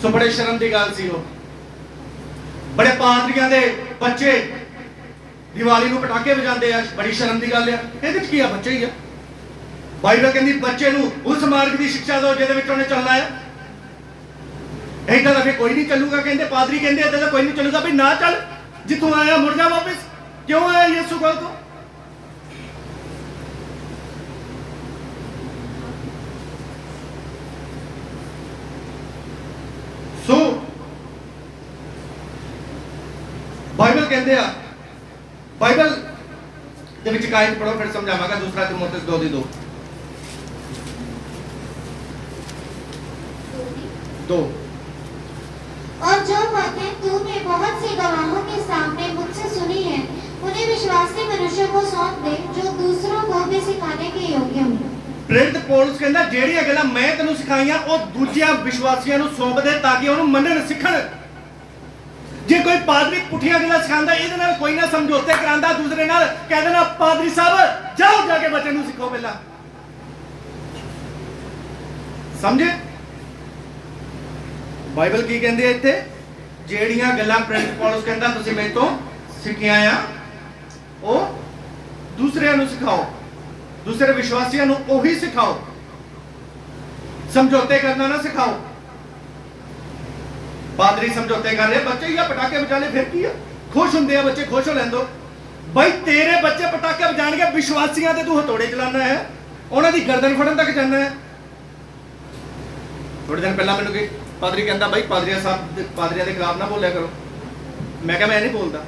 सो बड़े शर्म की गल सी। बड़े पादरियां दे बच्चे दिवाली नूं पटाके वजांदे आ, बड़ी शर्म की गल है। इहदे च की आ? बच्चे ही आ। बाइबल कहंदी बच्चे नूं उस मार्ग की शिक्षा दो जिहदे विच उहने चलना है। इदां दा फिर कोई नहीं चलूगा। कहंदे पादरी कहंदे इदां दा कोई नहीं चलूगा। भाई ना चल, जिथों आया मुड़ जा वापस। क्यों आया यीशु गल तो? ਬਾਈਬਲ ਕਹਿੰਦੇ ਆ, ਬਾਈਬਲ ਦੇ ਵਿੱਚ ਕਾਇਦ ਪੜੋ ਫਿਰ ਸਮਝਾਵਾਂਗਾ। ਦੂਸਰਾ ਤਿਮੋਥੇਉਸ 2:2 2 और जो बातें तूने बहुत से गवाहों के सामने मुझसे सुनी है उन्हें विश्वासी मनुष्यों को सौंप दे जो दूसरों को भी सिखाने के योग्य हो। ਪ੍ਰੇਰਿਤ ਪੌਲਸ ਕਹਿੰਦਾ ਜਿਹੜੀਆਂ ਗੱਲਾਂ ਮੈਂ ਤੈਨੂੰ ਸਿਖਾਈਆਂ ਉਹ ਦੂਜਿਆਂ ਵਿਸ਼ਵਾਸੀਆਂ ਨੂੰ ਸੌਂਪ ਦੇ ਤਾਂ ਕਿ ਉਹਨੂੰ ਮੰਨਣ ਸਿੱਖਣ। ਜੇ ਕੋਈ ਪਾਦਰੀ ਪੁੱਠੀਆਂ ਗੱਲਾਂ ਸਿਖਾਉਂਦਾ ਇਹਦੇ ਨਾਲ ਕੋਈ ਨਾ ਸਮਝੌਤੇ ਕਰਾਂਦਾ ਦੂਸਰੇ ਨਾਲ, ਕਹਿ ਦੇਣਾ ਪਾਦਰੀ ਸਾਹਿਬ ਜਾਓ ਜਾ ਕੇ ਬੱਚੇ ਨੂੰ ਸਿੱਖੋ ਪਹਿਲਾਂ। ਸਮਝੇ ਬਾਈਬਲ ਕੀ ਕਹਿੰਦੀ ਹੈ ਇੱਥੇ? ਜਿਹੜੀਆਂ ਗੱਲਾਂ ਪ੍ਰੇਰਿਤ ਪੌਲਸ ਕਹਿੰਦਾ ਤੁਸੀਂ ਮੇਰੇ ਤੋਂ ਸਿੱਖਿਆ ਆ ਉਹ ਦੂਸਰਿਆਂ ਨੂੰ ਸਿਖਾਓ, ਦੂਸਰੇ ਵਿਸ਼ਵਾਸੀਆਂ ਨੂੰ ਉਹੀ ਸਿਖਾਓ, ਸਮਝੌਤੇ ਕਰਨਾ ਨਾ ਸਿਖਾਓ। ਪਾਦਰੀ ਸਮਝੌਤੇ ਕਰ ਰਹੇ ਬੱਚੇ ਜਾਂ ਪਟਾਕੇ ਵਜਾ ਲੈ ਫਿਰ ਕੀ ਆ? ਖੁਸ਼ ਹੁੰਦੇ ਆ ਬੱਚੇ, ਖੁਸ਼ ਹੋ ਲੈਂਦੋ। ਬਾਈ ਤੇਰੇ ਬੱਚੇ ਪਟਾਕੇ ਵਜਾਣਗੇ, ਵਿਸ਼ਵਾਸੀਆਂ ਤੇ ਤੂੰ ਹਥੌੜੇ ਚਲਾਣਾ ਹੈ, ਉਹਨਾਂ ਦੀ ਗਰਦਨ ਫੜਨ ਤੱਕ ਜਾਣਾ ਹੈ। ਥੋੜੇ ਦਿਨ ਪਹਿਲਾਂ ਮੈਨੂੰ ਕੀ ਪਾਦਰੀ ਕਹਿੰਦਾ ਬਾਈ ਪਾਦਰੀਆਂ ਸਾਹਿਬ ਪਾਦਰੀਆਂ ਦੇ ਖਿਲਾਫ ਨਾ ਬੋਲਿਆ ਕਰੋ। ਮੈਂ ਕਿਹਾ ਮੈਂ ਨਹੀਂ ਬੋਲਦਾ,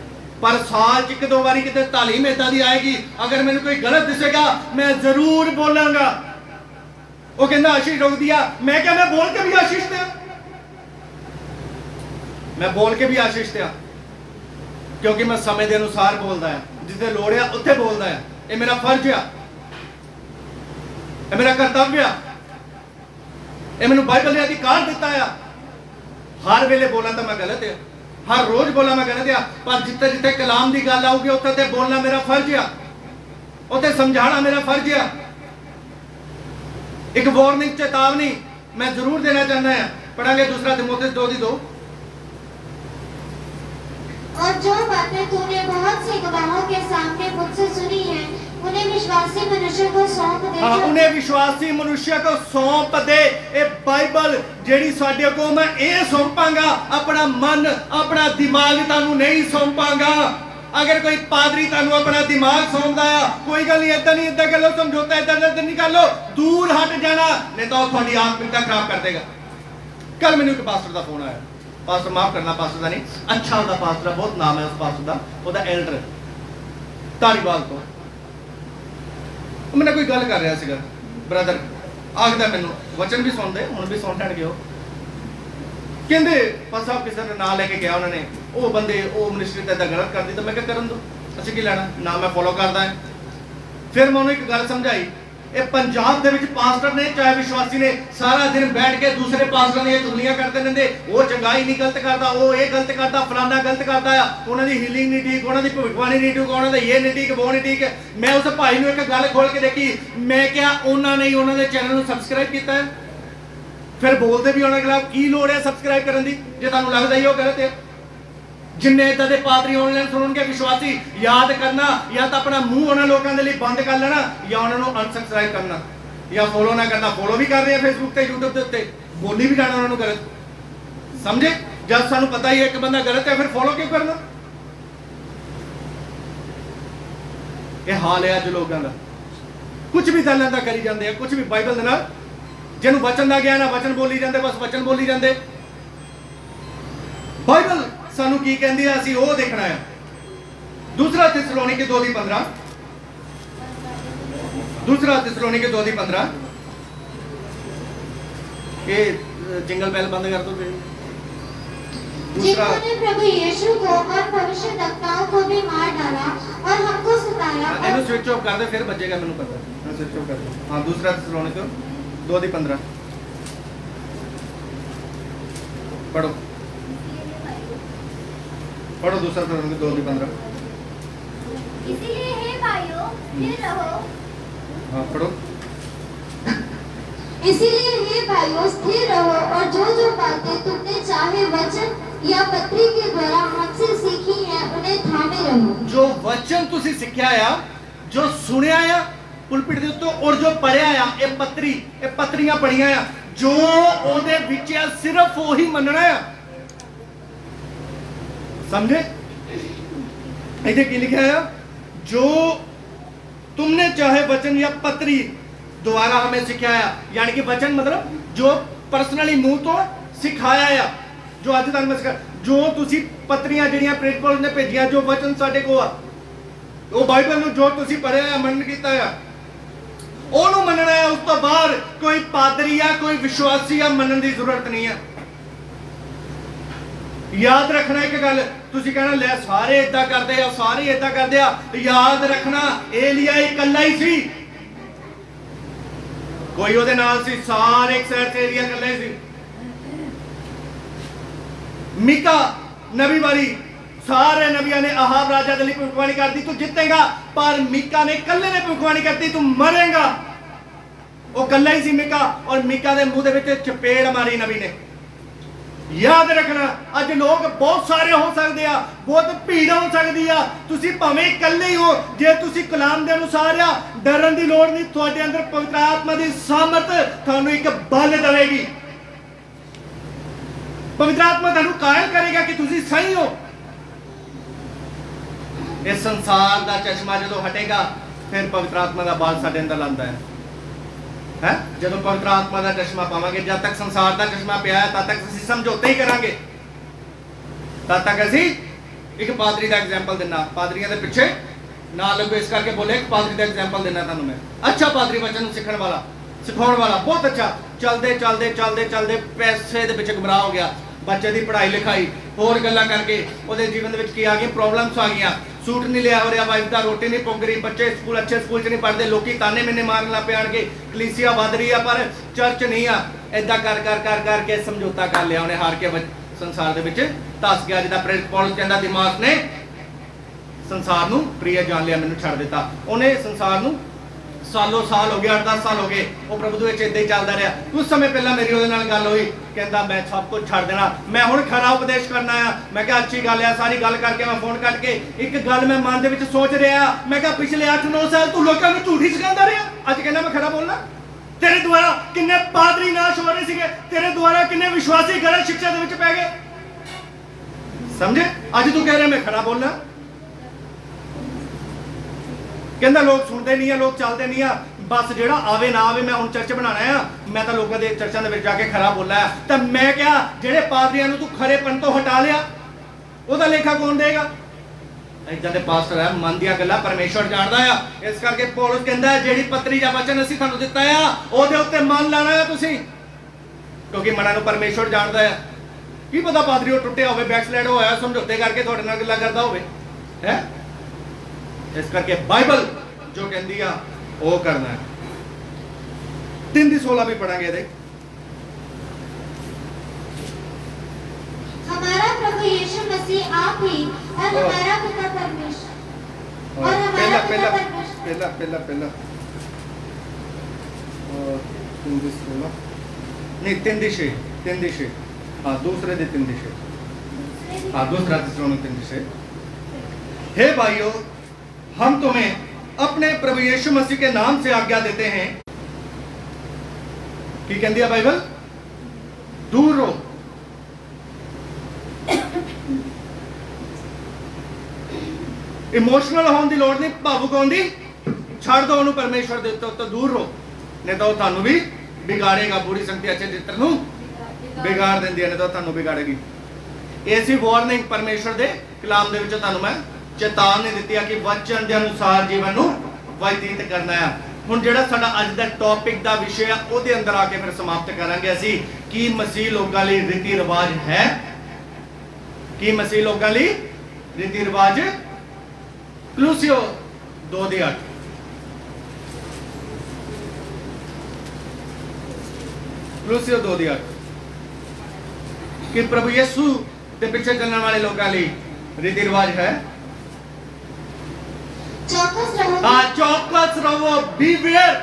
ਪਰ ਸਾਲ ਚ ਇੱਕ ਦੋ ਵਾਰੀ ਕਿਤੇ ਤਾਲੀਮ ਏਦਾਂ ਦੀ ਆਏਗੀ ਅਗਰ ਮੈਨੂੰ ਕੋਈ ਗਲਤ ਦਿਸੇਗਾ ਮੈਂ ਜ਼ਰੂਰ ਬੋਲਾਂਗਾ। ਉਹ ਕਹਿੰਦਾ ਆਸ਼ੀਸ਼ ਰੋਕ ਦਿਆ। ਮੈਂ ਕਿਹਾ ਮੈਂ ਬੋਲ ਕੇ ਵੀ ਆਸ਼ੀਸ਼ ਦਿਆ, ਮੈਂ ਬੋਲ ਕੇ ਵੀ ਆਸ਼ੀਸ਼ ਦਿਆ, ਕਿਉਂਕਿ ਮੈਂ ਸਮੇਂ ਦੇ ਅਨੁਸਾਰ ਬੋਲਦਾ ਆ, ਜਿੱਥੇ ਲੋੜ ਆ ਉੱਥੇ ਬੋਲਦਾ ਆ। ਇਹ ਮੇਰਾ ਫਰਜ਼ ਆ, ਇਹ ਮੇਰਾ ਕਰਤੱਵ ਆ, ਇਹ ਮੈਨੂੰ ਬਾਈਬਲ ਨੇ ਅਧਿਕਾਰ ਦਿੱਤਾ ਆ। ਹਰ ਵੇਲੇ ਬੋਲਾਂ ਤਾਂ ਮੈਂ ਗਲਤ ਆ, ਹਰ ਰੋਜ਼ ਬੋਲਾਂ ਮੈਂ ਗਲਤ ਆ, ਪਰ ਜਿੱਥੇ ਜਿੱਥੇ ਕਲਾਮ ਦੀ ਗੱਲ ਆਊਗੀ ਉੱਥੇ ਤੇ ਬੋਲਣਾ ਮੇਰਾ ਫਰਜ਼ ਆ, ਉੱਥੇ ਸਮਝਾਉਣਾ ਮੇਰਾ ਫਰਜ਼ ਆ। ਇੱਕ ਵਾਰਨਿੰਗ ਚੇਤਾਵਨੀ मैं जरूर देना चाहना है। पढ़ांगे दूसरा तिमोथेयुस 2:2। और जो बातें तूने बहुत से गवाहों के सामने मुझसे सुनी है उन्हें विश्वासी मनुष्य को सौंप दे। हाँ, उन्हें विश्वासी मनुष्य को सौंप दे। ए बाइबल जेड़ी साडे को मैं ये सौंपांगा, अपना मन अपना दिमाग तानू नहीं सौंपांगा। अगर कोई पादरी तानू अपना दिमाग सौंपदा है, कोई गल नहीं, इदां नहीं इदां कर लो, समझौता इधर नहीं कर लो, दूर हट जाना, नहीं तो थोड़ी आत्मिकता खराब कर देगा। कल मैंने एक पास्टर का फोन आया, पास्टर माफ करना पास्टर का नहीं, अच्छा होता पास्टर, बहुत नाम है उस पास्टर का, ओदा एल्डर धारीवाल तो। मैंने कोई गल कर रहा सीगा, ब्रदर आखदा मैनू वचन भी सुनते हुण भी सुन लैणगे। कहंदे पास साहब किसी ने नाम लेके गया, उन्होंने वो बंदे वो मिनिस्ट्री ते गलत कर दी, तो मैं क्या करन दो, असं की लेना ना, मैं फॉलो करदा है। फिर मैं उन्हें एक गल समझाई, ये पंजाब दे विच पास्टर ने चाहे विश्वासी ने सारा दिन बैठ के दूसरे पास्टर ने चुगलियां करते रहंदे, वो चंगाई नहीं गलत करता, वो ये गलत करता, फलाना गलत करता है, उन्हां दी हीलिंग नहीं ठीक, उन्हां दी भविष्यवाणी नहीं ठीक, उन्हां दा ये नहीं ठीक, वो नहीं ठीक। मैं उस भाई नूं एक गल खोल के देखी, मैं क्या उन्हां ने उन्हां दे चैनल नूं सबसक्राइब कीता है, फिर बोलते भी उन्हां खिलाफ की लोड़ है सबसक्राइब करन दी, जे तुहानूं लगदा ही वो गलत है। जिन्ने इदां दे पादरी ऑनलाइन सुनणगे विश्वासी, याद करना या तो अपना मुंह उन्हां लोकां दे लई बंद कर लेना, या उन्हां नूं अनसबसक्राइब करना, या फॉलो ना करना। फॉलो भी कर रहे हैं फेसबुक ते यूट्यूब दे उत्ते, बोली भी जाना उन्हां नूं गलत, समझे? जब सानूं पता ही है एक बंदा गलत है, फिर फॉलो क्यों करना? ये हाल है अज लोकां दा, कुछ भी गल्लां दा करी जांदे आ, कुछ भी बाइबल दे नाल जिन्हों वचन दा ज्ञान है वचन बोली जाते, बस वचन बोली जाते। बाइबल सानू की कहती है, असीं वो देखना है। दूसरा थिस्सलुनीके 2:15, दूसरा थिस्सलुनीके 2:15। ये जिंगल बेल बंद कर दो। दूसरा, जिन्होंने प्रभु यीशु को और भविष्यद्वक्ताओं को भी मार डाला और हमको सताया। इन्हें स्विच ऑफ कर दे, फिर बजेगा, मैंने पता है, स्विच ऑफ कर दो। हाँ, दूसरा थिस्सलुनीके 2:15 पढ़ो, पढ़ो दूसरा थिस्सलुनीके 2:15। इसीलिए हे भाइयों स्थिर रहो। हाँ, पढ़ो। इसीलिए हे भाइयों स्थिर रहो और जो जो बातें तुमने चाहे वचन या पत्री के द्वारा हमसे सीखी हैं उन्हें थामे रहो। जो वचन तुसी सिक्ख्या आ, जो सुनिया आ पुलपिट दे उत्ते, और जो पढ़िया आ, ये पत्री, ये पत्रियां पढ़िया आ, जो ओदे विच आ सिर्फ वही मनना है। समझे? इधर की लिखा है, जो तुमने चाहे वचन या पत्री द्वारा हमें सिखाया, यानी कि वचन मतलब जो पर्सनली मुंह तो सिखाया है, जो अज तक मैं सिखा, जो तुसी पत्रियां जिहड़ियां प्रेरित पौलुस ने भेजियां, जो वचन साडे कोल आ, वो बाइबल नूं जो तुसी पढ़िया है, मनन कीता है, ओनू मनना है। उस तो बाहर कोई पादरी या कोई विश्वासी या मनन की जरूरत नहीं है। याद रखना एक गल, तुसी कहना ले सारे इदा करते आ, सारे इदा करते आ, याद रखना एलिया इकल्ला ही सी, कोई ओदे नाल सी, सारे एक साइड से एलिया इकल्ला ही सी। मीका नबी वाली सारे नबियों ने अहाब राजा के लिए भविष्यवाणी कर दी, तू जीतेगा, पर मीका ने कल्ले ने भविष्यवाणी कर दी, तू मरेगा। वो कल्ला ही सी मीका, और मीका के मुंह के चपेड़ मारी नबी ने। याद रखना अज लोग बहुत सारे हो सकते हैं, बहुत भीड़ हो सकती है, तुसी भावें कल्ले ही हो, जे तुसी कलाम के अनुसार आ, डरन की लोड़ नहीं, तुहाडे अंदर पवित्र आत्मा की सामर्थ थानू एक बल देगी। पवित्र आत्मा थानू कायल करेगा कि तुसी सही हो। इस संसार का चश्मा जो हटेगा, फिर पवित्र आत्मा का बाल साडे अंदर लांदा है। जो पवित्र आत्मा का चश्मा पावांगे, जब तक संसार का चश्मा पिया है तब तक असीं समझौते ही करांगे, तब तक असीं। एक पादरी का एग्जाम्पल देना, पादरियों के पिछे ना लगो, इस करके बोले एक पादरी का एग्जाम्पल देना तुहानू मैं। अच्छा पादरी वचन सीखण वाला, सिखाउण वाला, बहुत अच्छा। चलते चलते चलते चलते पैसे के पिछे गुमराह हो गया, बच्चे की पढ़ाई लिखाई होर गल्लां करके ਉਹਦੇ जीवन ਦੇ ਵਿੱਚ ਕੀ ਆ ਗਈ, प्रॉब्लम्स आ गई। सूट नहीं लिया हो रहा, वाइफ का रोटी नहीं पुग रही, बच्चे स्कूल अच्छे स्कूल च नहीं पढ़ते, लोग ताने मैंने मारन लग पे आण के, कलीसिया वध रही है पर चर्च नहीं आ। इदा कर कर कर करके समझौता कर लिया उन्हें, हार के संसार दे विच धस गया। जिदा प्रेरित पौलुस कहंदा, दिमाग ने संसार नूं प्रिय जान लिया, मैनूं छड्ड दिता। उन्हें संसार नूं सालों साल हो गए, 8-10 साल हो गए, वो प्रभु दे इदां ही चलदा रहा। कुछ समय पहला मेरी ਉਹਦੇ ਨਾਲ गल हुई, कहता मैं सब कुछ छड़ देना, मैं हुण खरा उपदेश करना है। मैं कहा अच्छी गल है, सारी गल करके मैं फोन कट के एक गल मैं मन दे विच सोच रहा, मैं कहा पिछले 8-9 साल तू लोगों को झूठी सिखांदा रहा, अज कहना मैं खरा बोलना। तेरे द्वारा किन्ने पादरी नाश हो रहे सीगे, तेरे द्वारा किन्ने विश्वासी गलत शिक्षा दे विच पै गए, समझे? अज तू कह रहा मैं खरा बोलना। कहता लोग सुनते नहीं है, लोग चलते नहीं है, बस जेड़ा आवे ना आवे, मैं हुण चर्च बनाना है, मैं तो लोगों के चर्चा दे विच जाके खरा बोला है। तो मैं क्या जेड़े पादरियां नूं तू खरेपन तो हटा लिया, ਉਹਦਾ लेखा कौन देगा? इदां दे पास्टर है, मन ਦੀਆਂ ਗੱਲਾਂ परमेश्वर जाणदा है। इस करके पौलुस कहंदा है जेड़ी पत्री ਜਾਂ वचन ਅਸੀਂ ਤੁਹਾਨੂੰ ਦਿੱਤਾ ਆ, ਉਹਦੇ ਉੱਤੇ ਮਨ ਲਾਣਾ ਹੈ ਤੁਸੀਂ, ਕਿਉਂਕਿ ਮਨਾਂ ਨੂੰ परमेश्वर ਜਾਣਦਾ ਹੈ। ਕੀ ਪਤਾ ਪਾਦਰੀ ਉਹ ਟੁੱਟਿਆ ਹੋਵੇ, ਬੈਕਸਲਾਈਡ ਹੋਇਆ, ਸਮਝੌਤੇ ਕਰਕੇ ਤੁਹਾਡੇ ਨਾਲ ਗੱਲਾਂ ਕਰਦਾ ਹੋਵੇ, ਹੈ। इस करके बाइबल जो कहती है वो करना है। 3:16 भी पढ़ांगे। देख, हमारा प्रभु यीशु मसीह आप ही और हमारा पिता परमेश्वर और हमारा पिता परमेश्वर। पहला 3:16 नहीं, 3:6 हाँ, दूसरे दे 3:6 हाँ, दूसरा तीसरा 3:6। हे भाइयों, हम तुम्हें अपने प्रभु यीशु मसीह के नाम से आज्ञा देते हैं कि कहती है बाइबल, दूर रहो, इमोशनल होने की लोड़ नहीं, भावुक होने की छड़ दो, उन्होंने परमेश्वर दे तो दूर रहो, नहीं तो थानू भी बिगाड़ेगा। बुरी संगति अच्छे चित्र नूं बिगाड़ देंदी है, नहीं तो थानू बिगाड़ेगी। ऐसी वार्निंग परमेश्वर दे कलाम दे विच थानू मैं चेतावनी दी है कि वचन के अनुसार जीवन को व्यतीत करना है। हुण जिहड़ा साडा अज दा टॉपिक का विषय है, उहदे अंदर आके फिर समाप्त करांगे असीं कि मसीह लोकां लई रीति रिवाज है, कि मसीह लोकां लई रीति रिवाज। कुलुसियो 2:8 कुलुसियो 2:8 कि प्रभु यीशु के पीछे चलने वाले लोगों लई रीति रिवाज है। चौकस रहो, बीवेयर,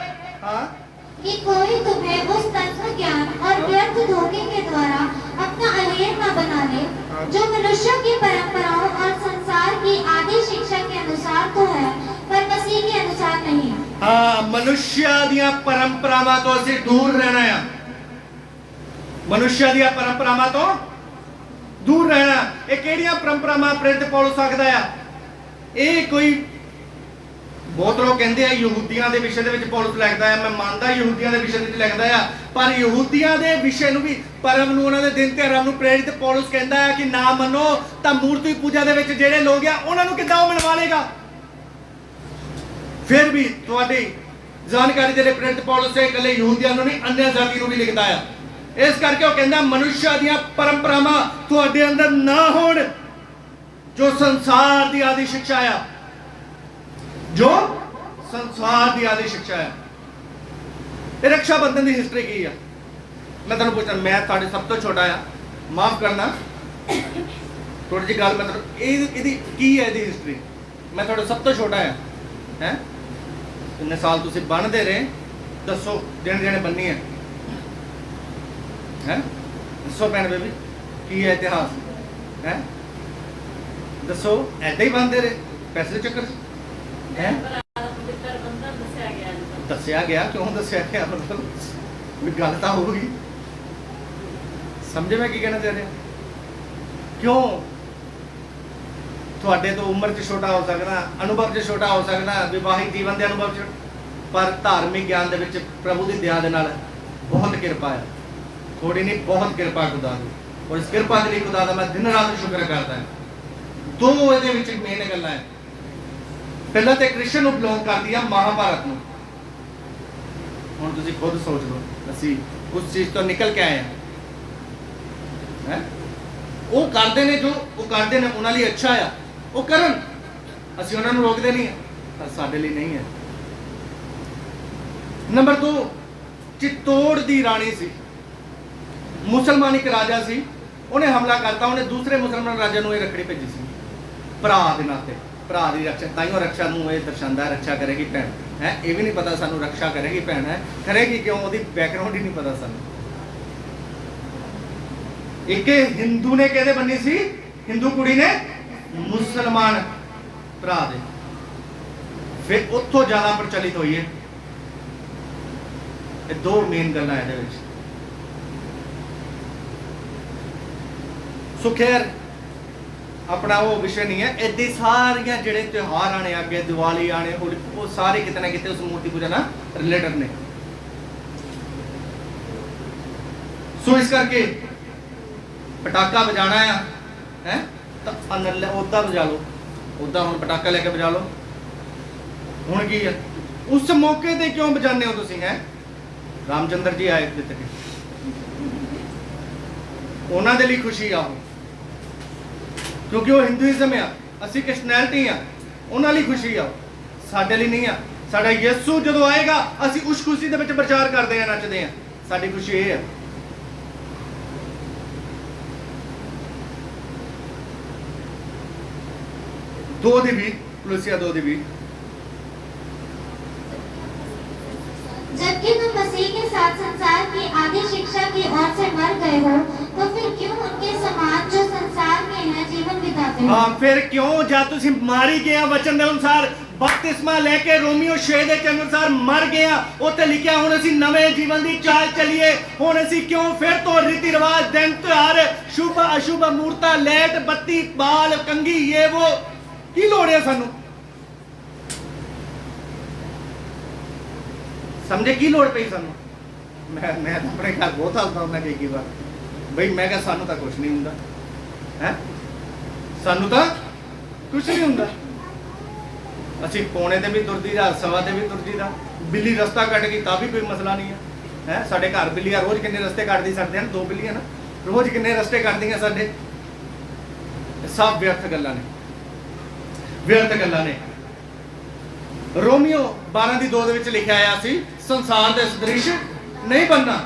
कि कोई तुम्हें उस तत्व ज्ञान और व्यर्थ धोखे के द्वारा अपना अहेर न बना ले, जो मनुष्यों की परंपराओं और संसार की आदि शिक्षा के अनुसार तो है, पर मसीह के अनुसार नहीं। हाँ, मनुष्य दियां परंपरावां तो असीं दूर रहना है, मनुष्य दियां परंपरावां तो दूर रहना। ये किहड़ियां परंपरावां प्रेरित पौलुस आखदा है? ये कोई ਬਹੁਤ ਲੋਕ ਕਹਿੰਦੇ ਆ ਯਹੂਦੀਆਂ ਦੇ ਵਿਸ਼ੇ ਦੇ ਵਿੱਚ ਪੌਲਸ ਲਿਖਦਾ ਹੈ, ਮੈਂ ਮੰਨਦਾ ਯਹੂਦੀਆਂ ਦੇ ਵਿਸ਼ੇ ਦੇ ਵਿੱਚ ਲਿਖਦਾ ਆ, ਪਰ ਯਹੂਦੀਆਂ ਦੇ ਵਿਸ਼ੇ ਨੂੰ ਵੀ ਪਰਮ ਨੂੰ ਉਹਨਾਂ ਦੇ ਦਿਨ ਤਿਉਹਾਰਾਂ ਨੂੰ ਪ੍ਰੇਰਿਤ ਪੌਲਸ ਕਹਿੰਦਾ ਹੈ ਕਿ ਨਾ ਮੰਨੋ ਤਾਂ ਮੂਰਤੀ ਪੂਜਾ ਦੇ ਵਿੱਚ ਜਿਹੜੇ ਲੋਕ ਆ ਉਹਨਾਂ ਨੂੰ ਕਿੱਦਾਂ ਉਹ ਮਿਲਵਾ ਲੇਗਾ। ਫਿਰ ਵੀ ਤੁਹਾਡੀ ਜਾਣਕਾਰੀ ਦੇ ਲਈ ਪ੍ਰੇਰਿਤ ਪੌਲਸ ਇਕੱਲੇ ਯਹੂਦੀਆਂ ਨੂੰ ਨਹੀਂ अन्य ਜਾਤੀ ਨੂੰ ਵੀ ਲਿਖਦਾ ਆ। ਇਸ ਕਰਕੇ ਉਹ ਕਹਿੰਦਾ ਮਨੁੱਖਾਂ ਦੀਆਂ ਪਰੰਪਰਾਵਾਂ ਤੁਹਾਡੇ ਅੰਦਰ ਨਾ ਹੋਣ ਜੋ ਸੰਸਾਰ ਦੀ ਆਦਿ ਸਿੱਖਿਆ ਆ, ਜੋ ਸੰਸਾਰ ਦੀ ਆਦਿ ਸਿੱਖਿਆ ਹੈ। ਇਹ ਰਕਸ਼ਾ ਬੰਧਨ ਦੀ ਹਿਸਟਰੀ ਕੀ ਆ? ਮੈਂ ਤੁਹਾਨੂੰ ਪੁੱਛਣਾ, ਮੈਂ ਤੁਹਾਡੇ ਸਭ ਤੋਂ ਛੋਟਾ ਆ, ਮਾਫ ਕਰਨਾ ਥੋੜੀ ਜਿਹੀ ਗੱਲ, ਮਤਲਬ ਇਹਦੀ ਕੀ ਹੈ ਇਹਦੀ ਹਿਸਟਰੀ? ਮੈਂ ਤੁਹਾਡੇ ਸਭ ਤੋਂ ਛੋਟਾ ਆ, ਹੈ ਇੰਨੇ ਸਾਲ ਤੁਸੀਂ ਬਣਦੇ ਰਹੇ, ਦੱਸੋ ਜਿਹੜੇ ਜਿਹੜੇ ਬੰਨੀ ਹੈ ਦੱਸੋ ਭੈਣ ਬੇਬੀ ਕੀ ਹੈ ਇਤਿਹਾਸ? ਹੈ ਦੱਸੋ ਐਦਾਂ ਹੀ ਬਣਦੇ ਰਹੇ ਪੈਸੇ ਦੇ ਚੱਕਰ 'ਚ? ਹੈ ਦੱਸਿਆ ਗਿਆ, ਕਿਉਂ ਦੱਸਿਆ ਗਿਆ? ਮਤਲਬ ਵੀ ਗੱਲ ਤਾਂ ਹੋਊਗੀ, ਸਮਝੇ ਮੈਂ ਕੀ ਕਹਿਣਾ ਚਾਹ ਰਿਹਾ? ਕਿਉਂ ਤੁਹਾਡੇ ਤੋਂ ਉਮਰ 'ਚ ਛੋਟਾ ਹੋ ਸਕਦਾ, ਅਨੁਭਵ 'ਚ ਛੋਟਾ ਹੋ ਸਕਦਾ, ਵਿਵਾਹਿਕ ਜੀਵਨ ਦੇ ਅਨੁਭਵ 'ਚ, ਪਰ ਧਾਰਮਿਕ ਗਿਆਨ ਦੇ ਵਿੱਚ ਪ੍ਰਭੂ ਦੀ ਦਇਆ ਦੇ ਨਾਲ ਬਹੁਤ ਕਿਰਪਾ ਹੈ। ਥੋੜੀ ਨਹੀਂ, ਬਹੁਤ ਕਿਰਪਾ ਖੁਦਾ ਦੀ, ਔਰ ਇਸ ਕਿਰਪਾ ਦੇ ਲਈ ਖੁਦਾ ਦਾ ਮੈਂ ਦਿਨ ਰਾਤ ਸ਼ੁਕਰ ਕਰਦਾ ਹਾਂ। ਦੋ ਇਹਦੇ ਵਿੱਚ ਮੇਨ ਗੱਲਾਂ ਹੈ। ਪਹਿਲਾਂ ਤੇ ਕ੍ਰਿਸ਼ਨ ਨੂੰ ਬਿਲੋਂਗ ਕਰਦੀ ਆ ਮਹਾਭਾਰਤ ਨੂੰ। ਹੁਣ ਤੁਸੀਂ ਖੁਦ ਸੋਚ ਲਓ, ਅਸੀਂ ਉਸ ਚੀਜ਼ ਤੋਂ ਨਿਕਲ ਕੇ ਆਏ ਹਾਂ। ਉਹ ਕਰਦੇ ਨੇ ਜੋ ਉਹ ਕਰਦੇ ਨੇ, ਉਹਨਾਂ ਲਈ ਅੱਛਾ ਆ, ਉਹ ਕਰਨ, ਅਸੀਂ ਉਹਨਾਂ ਨੂੰ ਰੋਕਦੇ ਨਹੀਂ ਹਾਂ, ਪਰ ਸਾਡੇ ਲਈ ਨਹੀਂ ਹੈ। ਨੰਬਰ 2, ਚਿੱਤੌੜ ਦੀ ਰਾਣੀ ਸੀ, ਮੁਸਲਮਾਨ ਇੱਕ ਰਾਜਾ ਸੀ, ਉਹਨੇ ਹਮਲਾ ਕਰਤਾ, ਉਹਨੇ ਦੂਸਰੇ ਮੁਸਲਮਾਨ ਰਾਜਾ ਨੂੰ ਇਹ ਰੱਖੜੀ ਭੇਜੀ ਸੀ ਭਰਾ ਦੇ ਨਾਤੇ, ਭਰਾ ਦੀ ਰੱਖਿਆ, ਤਾਈਓ ਰੱਖਿਆ ਨੂੰ ਇਹ ਦਰਸਾਉਂਦਾ ਰੱਖਿਆ ਕਰੇਗੀ ਭੈਣ। ਹੈ ਇਹ ਵੀ ਨਹੀਂ ਪਤਾ ਸਾਨੂੰ ਰੱਖਿਆ ਕਰੇਗੀ ਭੈਣ ਹੈ, ਕਰੇਗੀ ਕਿਉਂ, ਉਹਦੀ ਬੈਕਗ੍ਰਾਉਂਡ ਹੀ ਨਹੀਂ ਪਤਾ ਸਾਨੂੰ। ਇੱਕ ਹਿੰਦੂ ਨੇ ਕਿਹਦੇ ਬੰਨੀ ਸੀ, ਹਿੰਦੂ ਕੁੜੀ ਨੇ ਮੁਸਲਮਾਨ ਭਰਾ ਦੇ, ਫਿਰ ਉੱਥੋਂ ਜ਼ਿਆਦਾ ਪ੍ਰਚਲਿਤ ਹੋਈ ਹੈ। ਇਹ ਦੋ ਮੇਨ ਗੱਲਾਂ ਇਹਦੇ ਵਿੱਚ। ਸੋ ਖੈਰ ਆਪਣਾ ਉਹ ਵਿਸ਼ੇ ਨਹੀਂ ਹੈ। ਏਦਾਂ ਸਾਰੀਆਂ ਜਿਹੜੇ ਤਿਉਹਾਰ ਆਣੇ ਅੱਗੇ, ਦੀਵਾਲੀ ਆਣੇ, ਹੋਲੀ, ਉਹ ਸਾਰੇ ਕਿਤੇ ਨਾ ਕਿਤੇ ਉਸ ਮੂਰਤੀ ਪੂਜਾ ਨਾਲ ਰਿਲੇਟਡ ਨੇ। ਸੋ ਇਸ ਕਰਕੇ ਪਟਾਕਾ ਵਜਾਣਾ ਆ, ਹੈ ਤਾਂ ਉਦਾਂ ਵਜਾ ਲਓ, ਉਦਾਂ ਹੁਣ ਪਟਾਕਾ ਲੈ ਕੇ ਵਜਾ ਲਓ। ਹੁਣ ਕੀ ਹੈ, ਉਸ ਮੌਕੇ ਤੇ ਕਿਉਂ ਵਜਾਉਂਦੇ ਹੋ ਤੁਸੀਂ? ਹੈ ਰਾਮਚੰਦਰ ਜੀ ਆਏ ਜਿੱਥੇ, ਉਹਨਾਂ ਦੇ ਲਈ ਖੁਸ਼ੀ ਆ ਉਹ, ਕਿਉਂਕਿ ਉਹ ਹਿੰਦੂਇਜ਼ਮ ਆ, ਅਸੀਂ ਕ੍ਰਿਸਚਨੈਲਿਟੀ ਆ, ਉਹਨਾਂ ਲਈ ਖੁਸ਼ੀ ਆ, ਸਾਡੇ ਲਈ ਨਹੀਂ ਆ। ਸਾਡਾ ਯਿਸੂ ਜਦੋਂ ਆਏਗਾ ਅਸੀਂ ਉਸ ਖੁਸ਼ੀ ਦੇ ਵਿੱਚ ਪ੍ਰਚਾਰ ਕਰਦੇ ਆ, ਨੱਚਦੇ ਆ, ਸਾਡੀ ਖੁਸ਼ੀ ਇਹ ਆ। दो दी भी कुलसिया 2 दी भी। जबकि तुम मसीह के साथ संसार की आदि शिक्षा की ओर से मर गए हो, तो फिर क्यों उनके समान जो संसार में है जीवन बिताते हो? हाँ, फिर क्यों जा तुसी मारी गए वचन के अनुसार बपतिस्मा लेके रोमियो 6 के अनुसार मर गए, उत्ते लिखिया हुण असीं नवे जीवन दी चाल चलीए। हुण असीं क्यों फिर तो रीति रिवाज, दिन त्योहार, शुभ अशुभ मूर्ता, लाइट बत्ती, बाल कंघी, ये वो की लोड़ है सानू? समझे की लोड़ पई सानू? मैं अपने घर बहुत हलता हूं कई बार बई, मैं क्या सानू तो कुछ नहीं हुंदा, है सानू तो कुछ नहीं हुंदा। असीं पौने ते भी तुरदी दा, सवा ते भी तुरदी दा, बिल्ली रस्ता कट गई तां भी कोई मसला नहीं है। साडे घर बिल्लियां रोज किन्ने रस्ते कटदी सकदे हैं, 2 बिल्लियां ना रोज किन्ने रस्ते कटदियां साडे। सब व्यर्थ गल्लां ने, व्यर्थ गल्लां ने। रोमियो 12:2 ਦੇ ਵਿੱਚ ਲਿਖਿਆ ਆਇਆ ਸੀ, ਸੰਸਾਰ ਦੇ ਸਦ੍ਰਿਸ਼ ਨਹੀਂ ਬਣਨਾ,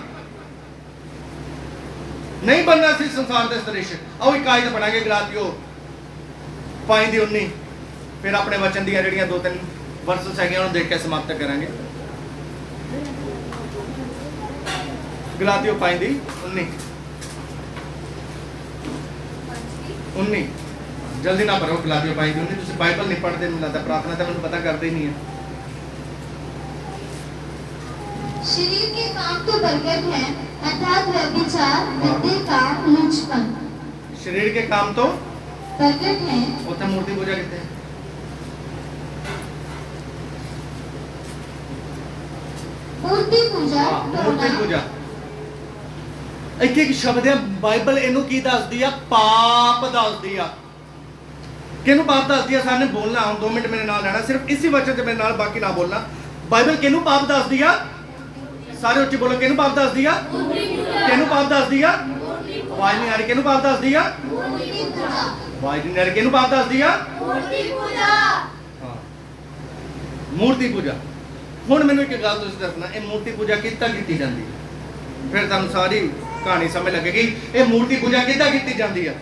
ਨਹੀਂ ਬਣਨਾ ਸੀ ਸੰਸਾਰ ਦੇ ਸਦ੍ਰਿਸ਼। ਆਓ ਇੱਕ ਆਇਤ ਪੜਾਂਗੇ ਗਲਾਤੀਓ 5:19, ਫਿਰ ਆਪਣੇ ਵਚਨ ਦੀਆਂ ਜਿਹੜੀਆਂ 2-3 ਵਰਸਸ ਹੈਗੀਆਂ ਉਹਨੂੰ ਦੇਖ ਕੇ ਸਮਾਪਤ ਕਰਾਂਗੇ। ਗਲਾਤੀਓ 5:19 जल्दी ना पढ़ो, गलातियों 5:19। तुम बाइबल नहीं पढ़ते, मुझे लगता प्रार्थना तो मुझे पता करते ही नहीं है। शरीर के काम तो प्रकट है, अर्थात व्यभिचार, बुद्धि का लुचपन। शरीर के काम तो प्रकट है, उतना मूर्ति पूजा कहते हैं। मूर्ति पूजा हाँ, मूर्ति पूजा। ਇੱਥੇ ਇੱਕ ਸ਼ਬਦ ਹੈ ਬਾਈਬਲ ਇਹਨੂੰ ਕੀ ਦੱਸਦੀ ਆ? ਪਾਪ ਦੱਸਦੀ ਆ। ਕਿਹਨੂੰ ਪਾਪ ਦੱਸਦੀ ਆ? ਸਾਨੇ ਬੋਲਣਾ ਹੁਣ 2 ਮਿੰਟ ਮੇਰੇ ਨਾਲ ਰਹਿਣਾ, ਸਿਰਫ ਇਸੇ ਵਚਨ ਤੇ ਮੇਰੇ ਨਾਲ, ਬਾਕੀ ਨਾ ਬੋਲਣਾ। ਬਾਈਬਲ ਕਿਹਨੂੰ ਪਾਪ ਦੱਸਦੀ ਆ? ਸਾਰੇ ਉੱਚੀ ਬੋਲੋ, ਕਿਹਨੂੰ ਪਾਪ ਦੱਸਦੀ ਆ? ਕਿਹਨੂੰ ਪਾਪ ਦੱਸਦੀ ਆ? ਆਵਾਜ਼ ਨਹੀਂ ਆ ਰਹੀ। ਕਿਹਨੂੰ ਪਾਪ ਦੱਸਦੀ ਆ? ਆਵਾਜ਼ ਨਹੀਂ ਆ ਰਹੀ। ਕਿਹਨੂੰ ਪਾਪ ਦੱਸਦੀ ਆ? ਹਾਂ, ਮੂਰਤੀ ਪੂਜਾ। ਹੁਣ ਮੈਨੂੰ ਇੱਕ ਗੱਲ ਤੁਸੀਂ ਦੱਸਣਾ, ਇਹ ਮੂਰਤੀ ਪੂਜਾ ਕਿੱਦਾਂ ਕੀਤੀ ਜਾਂਦੀ ਹੈ? ਫਿਰ ਤੁਹਾਨੂੰ ਸਾਰੀ ਕਹਾਣੀ ਸਮਝ ਲੱਗੇਗੀ। ਇਹ ਮੂਰਤੀ ਪੂਜਾ ਕਿੱਦਾਂ ਕੀਤੀ ਜਾਂਦੀ ਆ?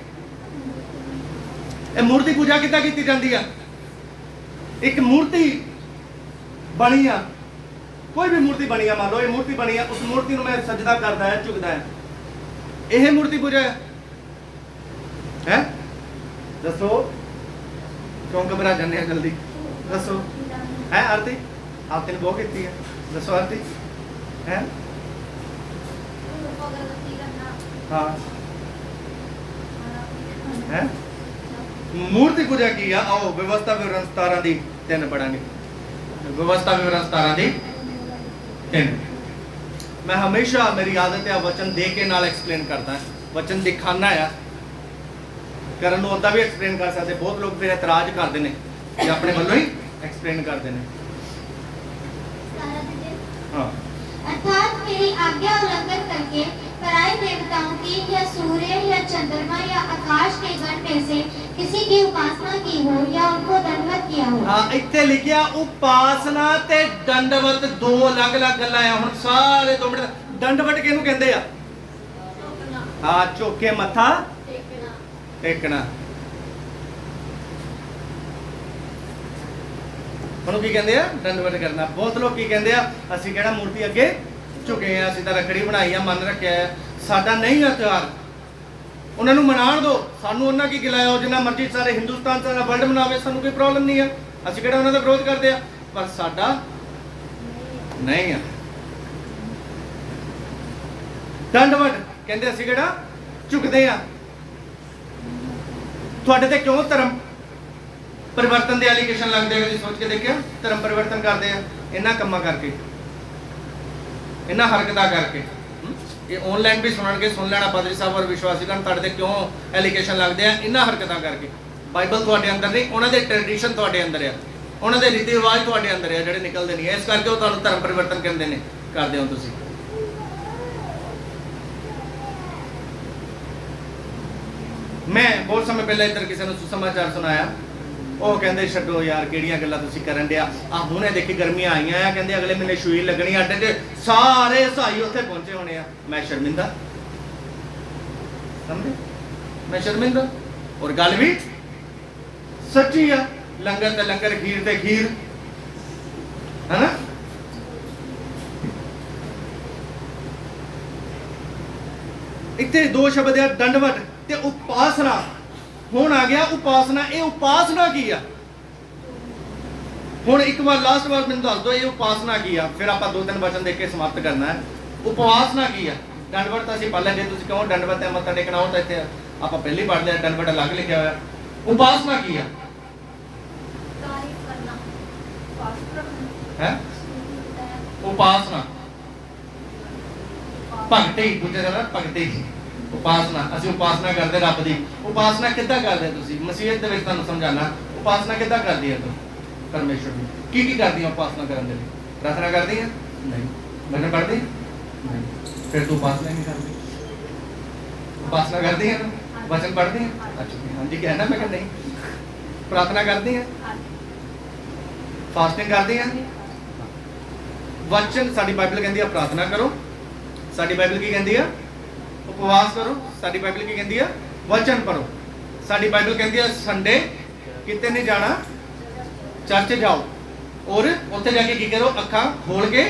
ਇਹ ਮੂਰਤੀ ਪੂਜਾ ਕਿੱਦਾਂ ਕੀਤੀ ਜਾਂਦੀ ਆ? ਇੱਕ ਮੂਰਤੀ ਬਣੀ ਆ, ਕੋਈ ਵੀ ਮੂਰਤੀ ਬਣੀ ਆ, ਮੰਨ ਲਓ ਇਹ ਮੂਰਤੀ ਬਣੀ ਆ, ਉਸ ਮੂਰਤੀ ਨੂੰ ਮੈਂ ਸਜਦਾ ਕਰਦਾ ਹੈ, ਝੁਕਦਾ ਹੈ, ਇਹ ਮੂਰਤੀ ਪੂਜਾ ਹੈ? ਦੱਸੋ, ਕਿਉਂ ਘਬਰਾ ਜਾਂਦੇ ਆ? ਜਲਦੀ ਦੱਸੋ। ਹੈ ਆਰਤੀ? ਆਰਤੀ ਨੇ ਬਹੁਤ ਕੀਤੀ ਹੈ, ਦੱਸੋ ਆਰਤੀ। ਹੈ हाँ है मूर्ति पूजा की आ। आओ व्यवस्था विवरण 17 दी 3 पढ़ांगे। व्यवस्था विवरण 17 दी 3। मैं हमेशा, मेरी आदत है वचन दे के नाल एक्सप्लेन करता है, वचन दिखाना है। करन नूं उदा भी एक्सप्लेन कर सकते, बहुत लोग फिर एतराज करते हैं कि अपने वालों ही एक्सप्लेन करते हैं। हाँ, अर्थात मेरी आज्ञा उल्लंघन करके पराये देवताओं की या सूर्य या चंद्रमा या आकाश के गण में से किसी की उपासना की हो या उनको दंडवत किया हो। हाँ, इत्थे लिखिया उपासना ते दंडवत दो अलग-अलग गल्लां आ। हुण सारे 2 मिनट, दंडवत किहनूं कहंदे आ? हाँ, झुक के मत्था टेकना। ਉਹਨੂੰ ਕੀ ਕਹਿੰਦੇ ਆ? ਦੰਡਵਤ ਕਰਨਾ। ਬਹੁਤ ਲੋਕ ਕੀ ਕਹਿੰਦੇ ਆ? ਅਸੀਂ ਕਿਹੜਾ ਮੂਰਤੀ ਅੱਗੇ ਝੁਕੇ ਆ, ਅਸੀਂ ਤਾਂ ਰੱਖੜੀ ਬਣਾਈ ਆ, ਮੰਨ ਰੱਖਿਆ ਆ, ਸਾਡਾ ਨਹੀਂ ਆ ਤਿਉਹਾਰ। ਉਹਨਾਂ ਨੂੰ ਮਨਾਉਣ ਦਿਓ, ਸਾਨੂੰ ਉਹਨਾਂ ਕੀ ਗਿਲਾਇਆ? ਉਹ ਜਿੰਨਾ ਮਰਜ਼ੀ ਸਾਰੇ ਹਿੰਦੁਸਤਾਨ ਸਾਰਾ ਵਰਲਡ ਮਨਾਵੇ, ਸਾਨੂੰ ਕੋਈ ਪ੍ਰੋਬਲਮ ਨਹੀਂ ਆ, ਅਸੀਂ ਕਿਹੜਾ ਉਹਨਾਂ ਦਾ ਵਿਰੋਧ ਕਰਦੇ ਆ, ਪਰ ਸਾਡਾ ਨਹੀਂ ਆ। ਦੰਡਵਤ ਕਹਿੰਦੇ ਅਸੀਂ ਕਿਹੜਾ ਝੁਕਦੇ ਆ। ਤੁਹਾਡੇ ਤੇ ਕਿਉਂ ਧਰਮ परिवर्तन के एलिगेशन लगते हैं? कभी सोच के देखिए, धर्म परिवर्तन करते हैं इन्हां कम्मां करके, इन्हां हरकतां करके। ये ऑनलाइन भी सुनणगे, सुन लेना पादरी साहब और विश्वासीगण, तुहाडे क्यों एलिगेशन लगते हैं? इन्हां हरकतां करके। बाइबल तुहाडे अंदर नहीं, उन्हां दे ट्रेडिशन तुहाडे अंदर है, उन्हां दे रीति रिवाज तुहाडे अंदर है, जिहड़े निकलदे नहीं है, इस करके वो तुहानूं धर्म परिवर्तन कहंदे ने, करदे हो तुसीं। मैं बहुत समय पहले इधर किसी ने सुसमाचार सुनाया, ਉਹ ਕਹਿੰਦੇ ਛੱਡੋ ਯਾਰ ਕਿਹੜੀਆਂ ਗੱਲਾਂ ਤੁਸੀਂ ਕਰਨ ਡਿਆ। ਆ ਹੁਣੇ ਦੇਖੀ ਗਰਮੀਆਂ ਆਈਆਂ ਆ, ਕਹਿੰਦੇ ਅਗਲੇ ਮਹੀਨੇ ਛੂਈ ਲੱਗਣੀ ਅੱਡੇ 'ਚ, ਸਾਰੇ ਸਾਈ ਉੱਥੇ ਪਹੁੰਚੇ ਹੋਣੇ ਆ। ਮੈਂ ਸ਼ਰਮਿੰਦਾ, ਸਮਝੇ? ਮੈਂ ਸ਼ਰਮਿੰਦਾ। ਔਰ ਗੱਲ ਵੀ ਸੱਚੀ ਆ। ਲੰਗਰ ਤੇ ਲੰਗਰ, ਖੀਰ ਤੇ ਖੀਰ, ਹੈਨਾ? ਇੱਥੇ 2 ਸ਼ਬਦ ਆ, ਦੰਡਵਤ ਤੇ ਉਪਾਸਨਾ। ਹੁਣ ਆ ਗਿਆ ਉਪਾਸਨਾ। ਇਹ ਉਪਾਸਨਾ ਕੀ ਆ? ਹੁਣ ਇੱਕ ਵਾਰ ਲਾਸਟ ਵਾਰ ਮੈਨੂੰ ਦੱਸ ਦਿਓ ਇਹ ਉਪਾਸਨਾ ਕੀ ਆ, ਫਿਰ ਆਪਾਂ 2-3 ਵਚਨ ਦੇਖ ਕੇ ਸਮਾਪਤ ਕਰਨਾ ਹੈ। ਉਪਾਸਨਾ ਕੀ ਆ? ਦੰਡਵਤ ਤਾਂ ਅਸੀਂ ਪੜ੍ਹ ਲਿਆ। ਜੇ ਤੁਸੀਂ ਕਹੋ ਦੰਡਵਤ ਹੈ ਮੱਥਾ ਟੇਕਣਾ, ਉਹ ਤਾਂ ਇੱਥੇ ਆਪਾਂ ਪਹਿਲੇ ਹੀ ਪੜ੍ਹ ਲਿਆ, ਦੰਡਵਤ ਅਲੱਗ ਲਿਖਿਆ ਹੋਇਆ। ਉਪਾਸਨਾ ਕੀ ਆ? ਹੈ ਉਪਾਸਨਾ, ਭਗਤੀ। ਦੂਜੇ ਜਗ੍ਹਾ ਭਗਤੀ, ਉਪਾਸਨਾ। ਅਸੀਂ ਉਪਾਸਨਾ ਕਰਦੇ ਰੱਬ ਦੀ। ਉਪਾਸਨਾ ਕਿੱਦਾਂ ਕਰਦੇ ਤੁਸੀਂ? ਮਸੀਹਤ ਦੇ ਵਿੱਚ ਤੁਹਾਨੂੰ ਸਮਝਾਣਾ, ਉਪਾਸਨਾ ਕਿੱਦਾਂ ਕਰਦੀ ਹੈ ਤੂੰ ਪਰਮੇਸ਼ਰ ਦੀ? ਕੀ ਕੀ ਕਰਦੀਆਂ ਉਪਾਸਨਾ ਕਰਨ ਦੇ ਲਈ? ਪ੍ਰਾਰਥਨਾ ਕਰਦੀ ਹੈ? ਨਹੀਂ। ਭਜਨ ਪੜ੍ਹਦੀ? ਨਹੀਂ। ਫਿਰ ਤੂੰ ਉਪਾਸਨਾ ਨਹੀਂ ਕਰਦੀ। ਉਪਾਸਨਾ ਕਰਦੀ ਹੈ? ਵਚਨ ਪੜ੍ਹਦੀ ਹੈ? ਅੱਛਾ, ਹਾਂਜੀ ਕਹਿਣਾ ਮੈਂ ਕਿ ਨਹੀਂ। ਪ੍ਰਾਰਥਨਾ ਕਰਦੀ ਹੈ? ਫਾਸਟਿੰਗ ਕਰਦੀ ਹੈ? ਵਚਨ, ਸਾਡੀ ਬਾਈਬਲ ਕਹਿੰਦੀ ਆ ਪ੍ਰਾਰਥਨਾ ਕਰੋ। ਸਾਡੀ ਬਾਈਬਲ ਕੀ ਕਹਿੰਦੀ ਆ? उपवास करो। साडी बाइबल की कहती है वचन पढ़ो। साडी बाइबल कहती है संडे कितने नहीं जाना, चर्च जाओ और उत्थे जाके की करो? अखा खोल के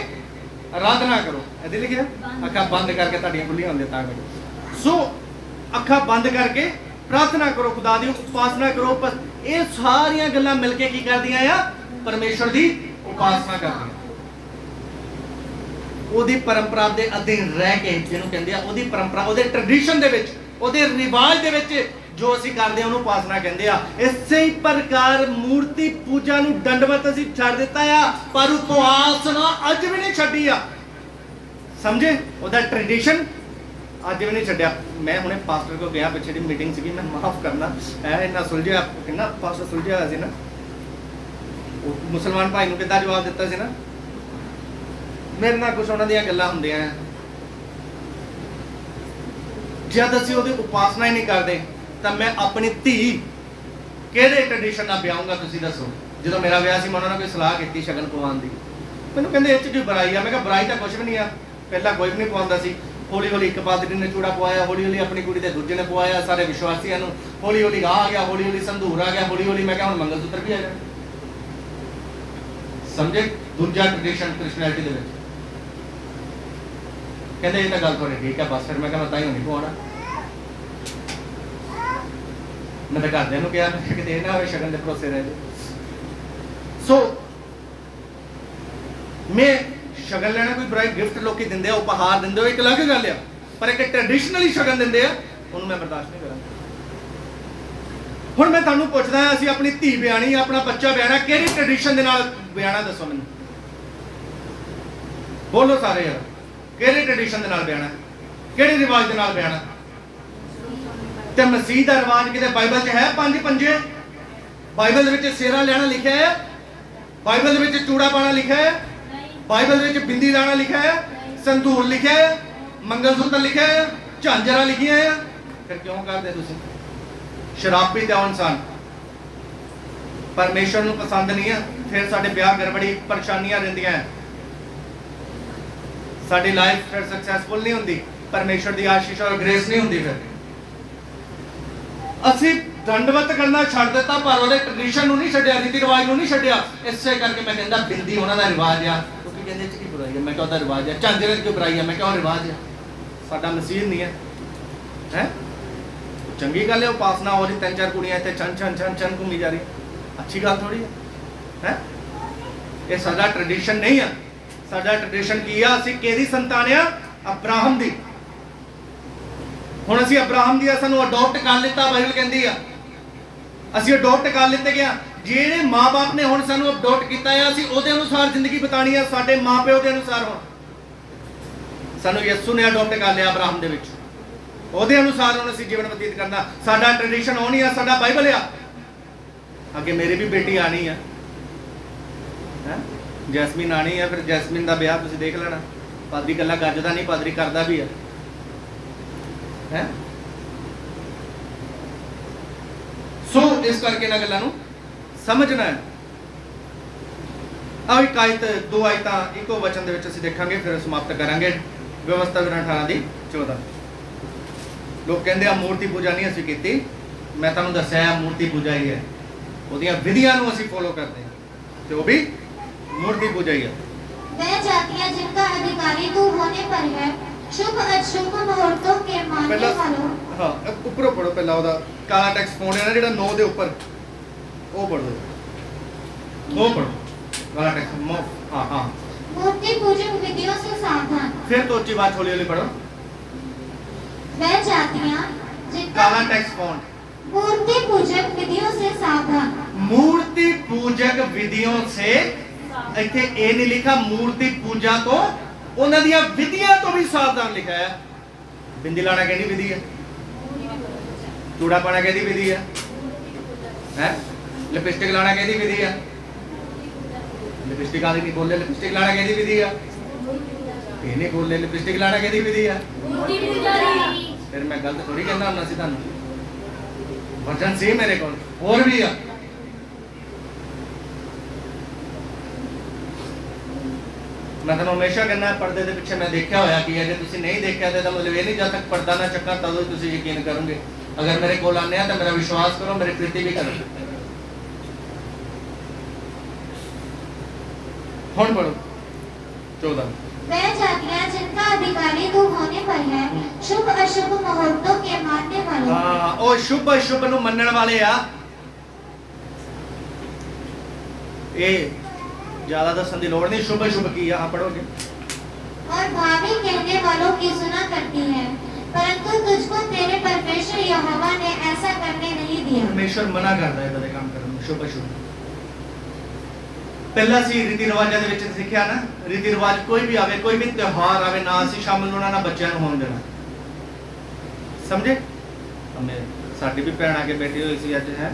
आराधना करो। इधर लिखा अखा बंद करके तुहाडियां खुलियां होंदियां तां करो। सो अखा बंद करके प्रार्थना करो, खुदा दी उपासना करो। ये सारियां गल्लां मिलके की करदियां आ? परमेश्वर दी उपासना करदियां। ਉਹਦੀ ਪਰੰਪਰਾ ਦੇ ਅਧੀਨ ਰਹਿ ਕੇ, ਜਿਹਨੂੰ ਕਹਿੰਦੇ ਆ ਉਹਦੀ ਪਰੰਪਰਾ, ਉਹਦੇ ਟ੍ਰੈਡੀਸ਼ਨ ਦੇ ਵਿੱਚ, ਉਹਦੇ ਰਿਵਾਜ ਦੇ ਵਿੱਚ ਜੋ ਅਸੀਂ ਕਰਦੇ ਆ ਉਹਨੂੰ ਉਪਾਸਨਾ ਕਹਿੰਦੇ ਆ। ਇਸੇ ਹੀ ਪ੍ਰਕਾਰ ਮੂਰਤੀ ਪੂਜਾ ਨੂੰ, ਦੰਡਵਤ ਅਸੀਂ ਛੱਡ ਦਿੱਤਾ ਆ, ਪਰ ਉਪਾਸਨਾ ਅੱਜ ਵੀ ਨਹੀਂ ਛੱਡੀ ਆ। समझे ਉਹਦਾ ट्रेडिशन ਅੱਜ ਵੀ ਨਹੀਂ ਛੱਡਿਆ। ਮੈਂ ਹੁਣੇ ਪਾਸਟਰ ਕੋ ਗਿਆ, ਪਿੱਛੇ ਦੀ ਮੀਟਿੰਗ ਸੀਗੀ, ਮੈਂ ਮਾਫ ਕਰਨਾ ਐ ਇੰਨਾ ਸੁਲਝਿਆ, ਕਿੰਨਾ ਪਾਸਟਰ ਸੁਲਝਿਆ ਹੋਇਆ ਸੀ ਨਾ, ਉਹ ਮੁਸਲਮਾਨ ਭਾਈ ਨੂੰ ਕਿੱਦਾਂ ਜਵਾਬ ਦਿੱਤਾ ਸੀ ਨਾ, ਮੇਰੇ ਨਾਲ ਕੁਝ ਉਹਨਾਂ ਦੀਆਂ ਗੱਲਾਂ ਹੁੰਦੀਆਂ ਆ। ਜਦ ਅਸੀਂ ਉਹਦੀ ਉਪਾਸਨਾ ਹੀ ਨਹੀਂ ਕਰਦੇ ਤਾਂ ਮੈਂ ਆਪਣੀ ਧੀ ਕਿਹੜੇ ਟ੍ਰੈਡੀਸ਼ਨ ਨਾਲ ਵਿਆਹੂੰਗਾ? ਤੁਸੀਂ ਦੱਸੋ। ਜਦੋਂ ਮੇਰਾ ਵਿਆਹ ਸੀ ਮੈਂ ਉਹਨਾਂ ਨਾਲ ਕੋਈ ਸਲਾਹ ਕੀਤੀ ਸ਼ਗਨ ਪਵਾਉਣ ਦੀ, ਮੈਨੂੰ ਕਹਿੰਦੇ ਇਹ 'ਚ ਕੋਈ ਬੁਰਾਈ ਆ। ਮੈਂ ਕਿਹਾ ਬੁਰਾਈ ਤਾਂ ਕੁਝ ਵੀ ਨਹੀਂ ਆ, ਪਹਿਲਾਂ ਕੋਈ ਵੀ ਨਹੀਂ ਪਵਾਉਂਦਾ ਸੀ, ਹੌਲੀ ਹੌਲੀ ਇੱਕ ਪਾਦਰੀ ਨੇ ਚੂੜਾ ਪਵਾਇਆ, ਹੌਲੀ ਹੌਲੀ ਆਪਣੀ ਕੁੜੀ ਦੇ ਦੂਜੇ ਨੇ ਪਵਾਇਆ, ਸਾਰੇ ਵਿਸ਼ਵਾਸੀਆਂ ਨੂੰ ਹੌਲੀ ਹੌਲੀ ਰਾਹ ਆ ਗਿਆ, ਹੌਲੀ ਹੌਲੀ ਸੰਧੂਰ ਆ ਗਿਆ, ਹੌਲੀ ਹੌਲੀ ਮੈਂ ਕਿਹਾ ਹੁਣ ਮੰਗਲ ਸੂਤਰ ਵੀ ਆ ਜਾਣਾ। ਸਮਝੇ ਦੂਜਾ ਟ੍ਰੈਡੀਸ਼ਨ ਕ੍ਰਿਸਚੀਅਨਿਟੀ ਦੇ ਵਿੱਚ। ਕਹਿੰਦੇ ਇਹ ਤਾਂ ਗੱਲ ਤੁਹਾਡੀ ਠੀਕ ਹੈ ਬਸ। ਫਿਰ ਮੈਂ ਕਿਹਾ ਮੈਂ ਤਾਂ ਹੀ ਨਹੀਂ ਪਵਾਉਣਾ। ਮੈਂ ਤਾਂ ਘਰਦਿਆਂ ਨੂੰ ਕਿਹਾ, ਮੈਂ ਕਿਤੇ ਇਹ ਨਾ ਹੋਵੇ ਸ਼ਗਨ ਦੇ ਭਰੋਸੇ ਰਹਿ ਜਾਏ। ਸੋ ਮੈਂ ਸ਼ਗਨ ਲੈਣਾ ਕੋਈ ਬੁਰਾਈ, ਗਿਫਟ ਲੋਕੀ ਦਿੰਦੇ ਆ, ਉਪਹਾਰ ਦਿੰਦੇ ਹੋ, ਇੱਕ ਅਲੱਗ ਗੱਲ ਆ, ਪਰ ਇੱਕ ਟ੍ਰੈਡੀਸ਼ਨਲੀ ਸ਼ਗਨ ਦਿੰਦੇ ਆ, ਉਹਨੂੰ ਮੈਂ ਬਰਦਾਸ਼ਤ ਨਹੀਂ ਕਰਾਂਗਾ। ਹੁਣ ਮੈਂ ਤੁਹਾਨੂੰ ਪੁੱਛਦਾ ਹਾਂ, ਅਸੀਂ ਆਪਣੀ ਧੀ ਵਿਆਹਣੀ, ਆਪਣਾ ਬੱਚਾ ਵਿਆਹਣਾ, ਕਿਹੜੀ ਟ੍ਰੈਡੀਸ਼ਨ ਦੇ ਨਾਲ ਵਿਆਹਣਾ? ਦੱਸੋ ਮੈਨੂੰ, ਬੋਲੋ ਸਾਰੇ ਯਾਰ, ਕਿਹੜੇ ਟ੍ਰੈਡੀਸ਼ਨ ਦੇ ਨਾਲ ਵਿਆਹਣਾ, ਕਿਹੜੇ ਰਿਵਾਜ ਦੇ ਨਾਲ ਵਿਆਹਣਾ? ਤੇ ਮਸੀਹ ਦਾ ਰਿਵਾਜ ਕਿਤੇ ਬਾਈਬਲ 'ਚ ਹੈ? ਪੰਜ ਪੰਜੇ ਬਾਈਬਲ ਦੇ ਵਿੱਚ ਸਿਹਰਾ ਲੈਣਾ ਲਿਖਿਆ ਹੈ? ਬਾਈਬਲ ਦੇ ਵਿੱਚ ਚੂੜਾ ਪਾਣਾ ਲਿਖਿਆ ਹੈ? ਬਾਈਬਲ ਦੇ ਵਿੱਚ ਬਿੰਦੀ ਲਾਣਾ ਲਿਖਿਆ ਹੈ? ਸੰਧੂਰ ਲਿਖਿਆ ਹੈ? ਮੰਗਲ ਸੂਤਰ ਲਿਖਿਆ ਹੈ? ਝਾਂਜਰਾਂ ਲਿਖੀਆਂ ਹੈ? ਫਿਰ ਕਿਉਂ ਕਰਦੇ ਤੁਸੀਂ? ਸ਼ਰਾਬ ਪੀਂਦੇ ਹੋ ਇਨਸਾਨ, ਪਰਮੇਸ਼ਰ ਨੂੰ ਪਸੰਦ ਨਹੀਂ ਆ, ਫਿਰ ਸਾਡੇ ਵਿਆਹ ਗੜਬੜੀ ਪਰੇਸ਼ਾਨੀਆਂ ਰਹਿੰਦੀਆਂ, ਸਾਡੀ ਲਾਈਫ ਫਿਰ ਸਕਸੈਸਫੁਲ ਨਹੀਂ ਹੁੰਦੀ, ਪਰਮੇਸ਼ਰ ਦੀ ਆਸ਼ੀਸ਼ ਔਰ ਗ੍ਰੇਸ ਨਹੀਂ ਹੁੰਦੀ। ਫਿਰ ਅਸੀਂ ਦੰਡਵਤ ਕਰਨਾ ਛੱਡ ਦਿੱਤਾ, ਪਰ ਉਹਦੇ ਟ੍ਰੈਡੀਸ਼ਨ ਨੂੰ ਨਹੀਂ ਛੱਡਿਆ, ਰੀਤੀ ਰਿਵਾਜ ਨੂੰ ਨਹੀਂ ਛੱਡਿਆ। ਇਸੇ ਕਰਕੇ ਮੈਂ ਕਹਿੰਦਾ ਬਿੰਦੀ ਉਹਨਾਂ ਦਾ ਰਿਵਾਜ ਆ, ਕਿਉਂਕਿ ਕਹਿੰਦੇ ਚ ਕੀ ਬੁਰਾਈ ਹੈ? ਮੈਂ ਕਿਹਾ ਉਹਦਾ ਰਿਵਾਜ ਆ। ਝਾਂਜਰਾਂ ਦੀ ਕਿਉਂ ਬੁਰਾਈ ਹੈ? ਮੈਂ ਕਿਹਾ ਉਹ ਰਿਵਾਜ ਆ, ਸਾਡਾ ਮਸੀਹ ਨਹੀਂ ਹੈ। ਹੈ ਚੰਗੀ ਗੱਲ ਹੈ, ਉਪਾਸਨਾ ਹੋ ਰਹੀ, ਤਿੰਨ ਚਾਰ ਕੁੜੀਆਂ ਇੱਥੇ ਚੰਨ ਚੰਨ ਚੰਨ ਚੰਨ ਘੁੰਮੀ ਜਾ ਰਹੀ, ਅੱਛੀ ਗੱਲ ਥੋੜੀ ਹੈ। ਇਹ ਸਾਡਾ ਟ੍ਰੈਡੀਸ਼ਨ ਨਹੀਂ ਆ। ਸਾਡਾ ਟ੍ਰੈਡੀਸ਼ਨ ਕੀ ਆ? ਅਸੀਂ ਕਿਹਦੀ ਸੰਤਾਨ ਆ? ਅਬਰਾਹਮ ਦੀ। ਹੁਣ ਅਸੀਂ ਅਬਰਾਹਮ ਦੀ, ਸਾਨੂੰ ਅਡਾਪਟ ਕਰ ਲਿੱਤਾ, ਬਾਈਬਲ ਕਹਿੰਦੀ ਆ ਅਸੀਂ ਅਡਾਪਟ ਕਰ ਲਿੱਤੇ ਗਿਆ। ਜਿਹੜੇ ਮਾਂ-ਬਾਪ ਨੇ ਹੁਣ ਸਾਨੂੰ ਅਡਾਪਟ ਕੀਤਾ ਆ, ਅਸੀਂ ਉਹਦੇ ਅਨੁਸਾਰ ਜ਼ਿੰਦਗੀ ਬਿਤਾਣੀ ਆ, ਸਾਡੇ ਮਾਂ-ਪਿਓ ਦੇ ਅਨੁਸਾਰ। ਹੁਣ ਸਾਨੂੰ ਯਿਸੂ ਨੇ ਅਡਾਪਟ ਕਰ ਲਿਆ ਅਬਰਾਹਮ ਦੇ ਵਿੱਚ, ਉਹਦੇ ਅਨੁਸਾਰ ਹੁਣ ਅਸੀਂ ਜੀਵਨ ਬਤੀਤ ਕਰਨਾ। ਸਾਡਾ ਟ੍ਰੈਡੀਸ਼ਨ ਉਹ ਨਹੀਂ ਆ, ਸਾਡਾ ਬਾਈਬਲ ਆ। ਅੱਗੇ ਮੇਰੀ ਵੀ ਬੇਟੀ ਆਣੀ ਆ, ਜੈਸਮੀਨ ਆਣੀ ਆ, ਫਿਰ ਜੈਸਮੀਨ ਦਾ ਵਿਆਹ ਤੁਸੀਂ ਦੇਖ ਲੈਣਾ। ਪਾਦਰੀ ਗੱਲਾਂ ਗੱਜਦਾ ਨਹੀਂ, ਪਾਦਰੀ ਕਰਦਾ ਵੀ ਆ। ਸੋ ਇਸ ਕਰਕੇ ਇਹਨਾਂ ਗੱਲਾਂ ਨੂੰ ਸਮਝਣਾ ਹੈ। ਆਹ ਇੱਕ ਆਇਤ, ਦੋ ਆਇਤਾਂ ਇੱਕੋ ਵਚਨ ਦੇ ਵਿੱਚ ਅਸੀਂ ਦੇਖਾਂਗੇ, ਫਿਰ ਸਮਾਪਤ ਕਰਾਂਗੇ। ਵਿਵਸਥਾ ਵਿਵਰਣ 18 ਦੀ 14। ਲੋਕ ਕਹਿੰਦੇ ਆ ਮੂਰਤੀ ਪੂਜਾ ਨਹੀਂ ਅਸੀਂ ਕੀਤੀ। ਮੈਂ ਤੁਹਾਨੂੰ ਦੱਸਿਆ ਮੂਰਤੀ ਪੂਜਾ ਹੀ ਹੈ, ਉਹਦੀਆਂ ਵਿਧੀਆਂ ਨੂੰ ਅਸੀਂ ਫੋਲੋ ਕਰਦੇ ਹਾਂ, ਤੇ ਉਹ ਵੀ मूर्ति पूजा ही है। वह जातियां जिनका अधिकारी तू होने पर है, शुभ अशुभ मुहूर्तों के मानने वालों। हाँ ऊपर पढ़ो पहला ਉਹਦਾ ਕਾਲਾ ਟੈਕਸ ਪਾਉਣਾ ਹੈ ਨਾ ਜਿਹੜਾ 9 ਦੇ ਉੱਪਰ, ਉਹ ਪੜ੍ਹੋ, ਉਹ ਪੜ੍ਹੋ ਕਾਲਾ ਟੈਕਸ। हाँ हाँ मूर्ति पूजक विधियों से सावधान। फिर तो अच्छी बात हौली हौली पढ़ो। वह जातियां जिनका काला टैक्स फॉन्ट, मूर्ति पूजक विधियों से सावधान। मूर्ति पूजक विधियों से, ਇੱਥੇ ਇਹ ਨਹੀਂ ਲਿਖਾ ਮੂਰਤੀ ਪੂਜਾ ਤੋਂ, ਉਹਨਾਂ ਦੀਆਂ ਵਿਧੀਆਂ ਤੋਂ ਵੀ ਸਾਵਧਾਨ ਲਿਖਿਆ ਹੈ। ਬਿੰਦੀ ਲਾਣਾ ਕਿਹਦੀ ਵਿਧੀ ਹੈ? ਚੂੜਾ ਪਾਣਾ ਕਿਹਦੀ ਵਿਧੀ ਹੈ? ਹੈ ਲਿਪਸਟਿਕ ਲਾਣਾ ਕਿਹਦੀ ਵਿਧੀ ਹੈ? ਲਿਪਸਟਿਕ ਆਦੀ ਨਹੀਂ ਬੋਲੇ, ਲਿਪਸਟਿਕ ਲਾਣਾ ਕਿਹਦੀ ਵਿਧੀ ਹੈ? ਇਹ ਨਹੀਂ ਬੋਲੇ, ਲਿਪਸਟਿਕ ਲਾਣਾ ਕਿਹਦੀ ਵਿਧੀ ਹੈ? ਫਿਰ ਮੈਂ ਗਲਤ ਥੋੜੀ ਕਹਿੰਦਾ ਹੁੰਦਾ ਸੀ ਤੁਹਾਨੂੰ, ਵਚਨ ਸੀ ਮੇਰੇ ਕੋਲ, ਹੋਰ ਵੀ ਆ। मैं तो हमेशा कहना पर्दे के पिछे मैं देखा होया कि जे तुसीं नहीं देखा तो मतलब ये नहीं जब तक पर्दा ना चक्का तदों तुसीं यकीन करोगे। अगर मेरे कोल आने तो मेरा विश्वास करो, मेरी प्रीति भी करो। हुण पढ़ो 14। वह जातियां जिनका अधिकारी तू होने पर है, शुभ अशुभ मुहूर्तों के मानने वालों। हां ओ शुभ अशुभ नु मनण वाले आ। ए ज्यादा दसन की लोड़ नहीं, शुभ शुभ की आप पढ़ोगे। और भावी कहने वालों की सुना करती है, परंतु तुझको तेरे परमेश्वर यहोवा ने ऐसा करने नहीं दिया। परमेश्वर मना करता है बड़े काम करने में, शुभ शुभ। ਪਹਿਲਾਂ ਅਸੀਂ ਰੀਤੀ ਰਿਵਾਜਾਂ ਦੇ ਵਿੱਚ ਸਿੱਖਿਆ ਨਾ, ਰੀਤੀ ਰਿਵਾਜ ਕੋਈ ਵੀ ਆਵੇ, ਕੋਈ ਵੀ ਤਿਉਹਾਰ ਆਵੇ, ਨਾ ਅਸੀਂ ਸ਼ਾਮਲ ਹੋਣਾ, ਨਾ ਬੱਚਿਆਂ ਨੂੰ ਹੋਣ ਦੇਣਾ। ਸਮਝੇ? ਸਾਡੀ ਵੀ ਭੈਣ ਆ ਕੇ ਬੈਠੀ ਹੋਈ ਸੀ ਅੱਜ, ਹੈ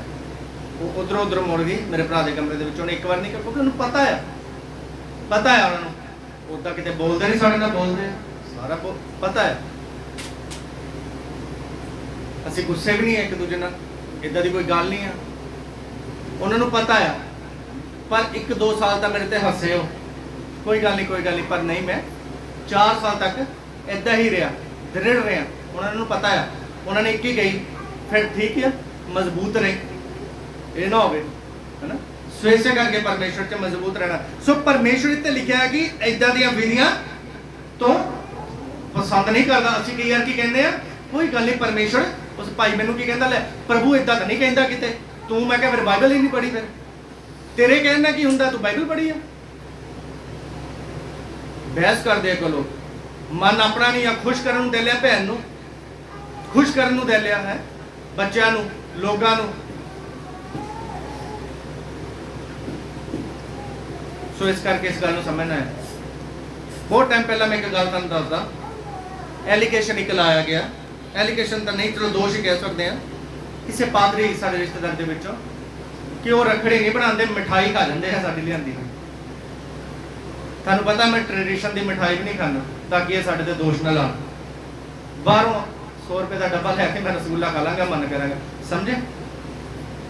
ਉਹ ਉਧਰੋਂ ਉਧਰੋਂ ਮੁੜ ਗਈ ਮੇਰੇ ਭਰਾ ਦੇ ਕਮਰੇ ਦੇ ਵਿੱਚ। ਉਹਨੇ ਇੱਕ ਵਾਰ ਨਹੀਂ ਕਿਉਂਕਿ ਉਹਨੂੰ ਪਤਾ ਹੈ ਉਹਨਾਂ ਨੂੰ, ਉਦਾਂ ਕਿਤੇ ਬੋਲਦੇ ਨਹੀਂ, ਸਾਡੇ ਨਾਲ ਬੋਲਦੇ ਸਾਰਾ ਪਤਾ ਹੈ। ਅਸੀਂ ਗੁੱਸੇ ਵੀ ਨਹੀਂ ਹੈ ਇੱਕ ਦੂਜੇ ਨਾਲ, ਇਦਾਂ ਦੀ ਕੋਈ ਗੱਲ ਨਹੀਂ ਆ, ਉਹਨਾਂ ਨੂੰ ਪਤਾ ਆ। ਪਰ 1-2 ਸਾਲ ਤਾਂ ਮੇਰੇ ਤੇ ਹੱਸੇ ਹੋ, ਕੋਈ ਗੱਲ ਨਹੀਂ, ਪਰ ਨਹੀਂ, ਮੈਂ 4 ਸਾਲ ਤੱਕ ਇਦਾਂ ਹੀ ਰਿਹਾ, ਦ੍ਰਿੜ ਰਿਹਾ। ਉਹਨਾਂ ਨੂੰ ਪਤਾ ਆ, ਉਹਨਾਂ ਨੇ ਇੱਕ ਹੀ ਕਹੀ, ਫਿਰ ਠੀਕ ਆ, ਮਜ਼ਬੂਤ ਰਹੇ, ਇਹ ਨਾ ਹੋਵੇ, ਹੈ ਨਾ। ਸੋ ਇਸੇ ਕਰਕੇ ਪਰਮੇਸ਼ਵਰ 'ਚ ਮਜ਼ਬੂਤ ਰਹਿਣਾ। ਸੋ ਪਰਮੇਸ਼ਵਰ ਇੱਥੇ ਲਿਖਿਆ ਹੈ ਕਿ ਇਦਾਂ ਦੀਆਂ ਵਿਧੀਆਂ ਤੋਂ ਪਸੰਦ ਨਹੀਂ ਕਰਦਾ। ਅਸੀਂ ਕਈ ਵਾਰ ਕੀ ਕਹਿੰਦੇ ਆ, ਕੋਈ ਗੱਲ ਨਹੀਂ, ਪਰਮੇਸ਼ਵਰ ਉਸ ਭਾਈ ਮੈਨੂੰ ਕੀ ਕਹਿੰਦਾ, ਲੈ ਪ੍ਰਭੂ ਇਦਾਂ ਤਾਂ ਨਹੀਂ ਕਹਿੰਦਾ ਕਿਤੇ, ਤੂੰ ਮੈਂ ਕਿਹਾ ਫਿਰ ਬਾਈਬਲ ਹੀ ਨਹੀਂ ਪੜ੍ਹੀ, ਫਿਰ ਤੇਰੇ ਕਹਿਣ ਨਾਲ ਕੀ ਹੁੰਦਾ, ਤੂੰ ਬਾਈਬਲ ਪੜ੍ਹੀ ਆ। ਬਹਿਸ ਕਰਦੇ ਕੋਲੋਂ ਮਨ ਆਪਣਾ ਨਹੀਂ ਆ, ਖੁਸ਼ ਕਰਨ ਨੂੰ ਦੇ ਲਿਆ, ਭੈਣ ਨੂੰ ਖੁਸ਼ ਕਰਨ ਨੂੰ ਦੇ ਲਿਆ ਹੈ, ਬੱਚਿਆਂ ਨੂੰ, ਲੋਕਾਂ ਨੂੰ। ਸੋ ਇਸ ਕਰਕੇ ਇਸ ਗੱਲ ਨੂੰ ਸਮਝਣਾ ਹੈ। ਬਹੁਤ ਟਾਈਮ ਪਹਿਲਾਂ ਮੈਂ ਇੱਕ ਗੱਲ ਤੁਹਾਨੂੰ ਦੱਸਦਾ, ਐਲੀਗੇਸ਼ਨ ਇੱਕ ਲਾਇਆ ਗਿਆ, ਐਲੀਗੇਸ਼ਨ ਤਾਂ ਨਹੀਂ, ਚਲੋ ਦੋਸ਼ ਹੀ ਕਹਿ ਸਕਦੇ ਆ, ਕਿਸੇ ਪਾਦਰੀ ਸਾਡੇ ਰਿਸ਼ਤੇਦਾਰ ਦੇ ਵਿੱਚੋਂ, ਕਿ ਉਹ ਰੱਖੜੀ ਨਹੀਂ ਬਣਾਉਂਦੇ, ਮਿਠਾਈ ਖਾ ਜਾਂਦੇ ਆ ਸਾਡੀ ਲਿਆਂਦੀ। ਤੁਹਾਨੂੰ ਪਤਾ ਮੈਂ ਟ੍ਰੈਡੀਸ਼ਨ ਦੀ ਮਿਠਾਈ ਵੀ ਨਹੀਂ ਖਾਣਾ, ਤਾਂ ਕਿ ਇਹ ਸਾਡੇ ਤੇ ਦੋਸ਼ ਨਾ ਲਾਣ। ਬਾਹਰੋਂ 100 ਰੁਪਏ ਦਾ ਡੱਬਾ ਲੈ ਕੇ ਮੈਂ ਰਸਗੁੱਲਾ ਖਾ ਲਾਂਗਾ, ਮਨ ਕਰਾਂਗਾ, ਸਮਝੇ?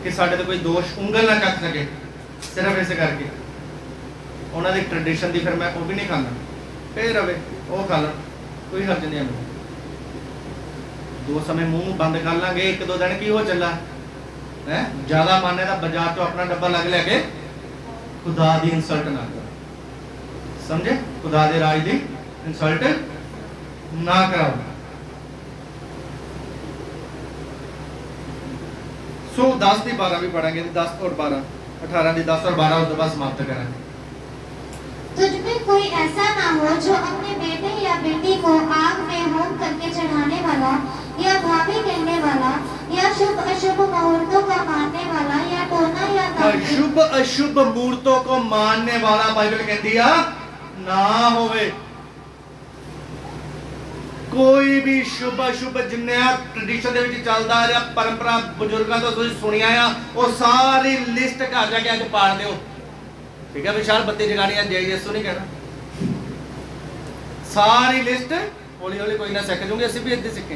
ਕਿ ਸਾਡੇ ਤੇ ਕੋਈ ਦੋਸ਼ ਉਂਗਲ ਨਾ ਚੱਕ ਸਕੇ, ਸਿਰਫ ਇਸੇ ਕਰਕੇ ਉਹਨਾਂ ਦੀ ਟ੍ਰੈਡੀਸ਼ਨ ਦੀ, ਫਿਰ ਮੈਂ ਉਹ ਵੀ ਨਹੀਂ ਖਾਣਾ, ਫੇਰ ਰਵੇ ਉਹ ਖਾ ਲਾਂ, ਕੋਈ ਹਰਜ ਨਹੀਂ ਹੈ। 2 ਸਮੇਂ ਮੂੰਹ ਬੰਦ ਕਰ ਲਾਂਗੇ, 1-2 ਦਿਨ ਕੀ ਹੋ ਚੱਲਾ ਹੈ। ਜ਼ਿਆਦਾ ਮਾਨੇ ਦਾ ਬਾਜ਼ਾਰ ਤੋਂ ਆਪਣਾ ਡੱਬਾ ਲੱਗ ਲੈ ਕੇ ਖੁਦਾ ਦੀ ਇਨਸਲਟ ਨਾ ਕਰੋ, ਸਮਝੇ? ਖੁਦਾ ਦੇ ਰਾਜ ਦੀ ਇਨਸਲਟ ਨਾ ਕਰਾਓ। ਸੋ 10 ਦੀ 12 ਵੀ पढ़ेंगे, 10 और 12, 18 ਦੀ 10 और 12 उसके बाद समाप्त करेंगे। तुझ में कोई ऐसा ना हो जो अपने बेटे या बेटी को आग में होम करके चढ़ाने वाला, या भाभी कहने वाला, या शुभ अशुभ मुहूर्तों का मानने वाला, या टोना या दांती, शुभ अशुभ मुहूर्तों को मानने वाला बाइबल कहती है ना होवे। कोई भी शुभ अशुभ जिन्ने ट्रेडिशन ਦੇ ਵਿੱਚ ਚੱਲਦਾ ਆ ਰਿਹਾ, ਪਰੰਪਰਾ ਬਜ਼ੁਰਗਾਂ ਤੋਂ ਤੁਸੀਂ ਸੁਣਿਆ ਆ, ਉਹ ਸਾਰੀ ਲਿਸਟ ਘਰ ਜਾ ਕੇ ਅੱਜ ਪਾੜ ਦਿਓ। ठीक है, विशाल बत्ती जगानी है, जय यीशु नहीं कहना, सारी लिस्ट हौली हौली कोई ना सीख जूंगे, असं भी इदा सीखे,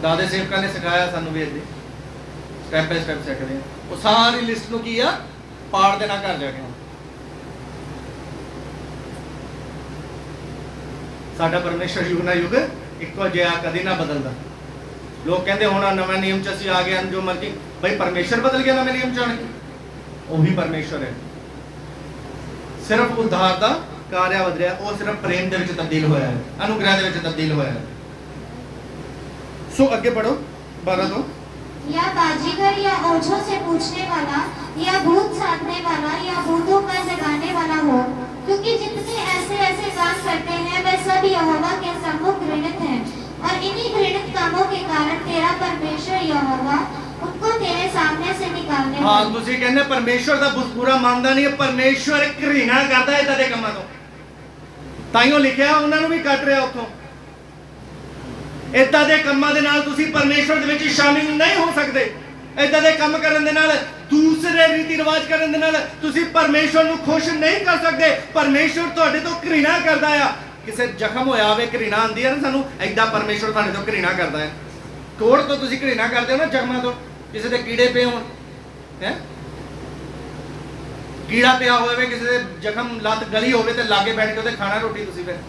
दादे सेवकों ने सिखाया सानू भी इदा स्टैप बाय स्टैप सीखते हैं। वो सारी लिस्ट नूं की आ पाड़ देना घर जाके। साडा परमेश्वर युग ना युग इक्को जिहा कदी ना बदलदा। लोग कहते हुण नवे नियम च असीं आ गए, जो मर्जी, भाई परमेश्वर बदल गया नवे नियम च आण के, ਉਹੀ परमेश्वर है। सिर्फ उद्धार का कार्य वध रहा, वो सिर्फ प्रेम के तब्दील होया है, अनुग्रह के तब्दील होया है। सो अगे बढ़ो 12 तो, या बाजीगर या ओझों से पूछने वाला, या भूत साधने वाला, या भूतों का जगाने वाला हो, क्योंकि जितने ऐसे ऐसे काम करते हैं वे सब यहोवा के सम्मुख घृणित हैं, और इन्हीं घृणित कामों के कारण तेरा परमेश्वर यहोवा उनको तेरे सामने से निकालने। हाँ, तुसी कहने परमेश्वर दा बुरा मानदा नहीं है, परमेश्वर घृणा करदा है इदां दे कामां तो, ताइयों लिखिया उन्हां नूं भी कट रिहा उत्थों। इदां दे कामां दे नाल तुसी परमेश्वर दे विच शामिल नहीं हो सकदे। इदां दे काम करन दे नाल, दूसरे रीति रिवाज करन दे नाल तुसी परमेश्वर नूं खुश नहीं कर सकदे। परमेश्वर तुहाडे तो घृणा करदा है। किसे जख्म होया होवे, घृणा आंदी है ना सानूं, इदां परमेश्वर तुहाडे तो घृणा करदा है। कोड़ तो तुसी घृणा करदे हो ना, जख्मां तो, किसी दे कीड़े पे होण, है कीड़ा पिया होवे, किसी दे जख्म लत गली होवे ते लागे बैठ के उहदे खाना रोटी तुसी फिर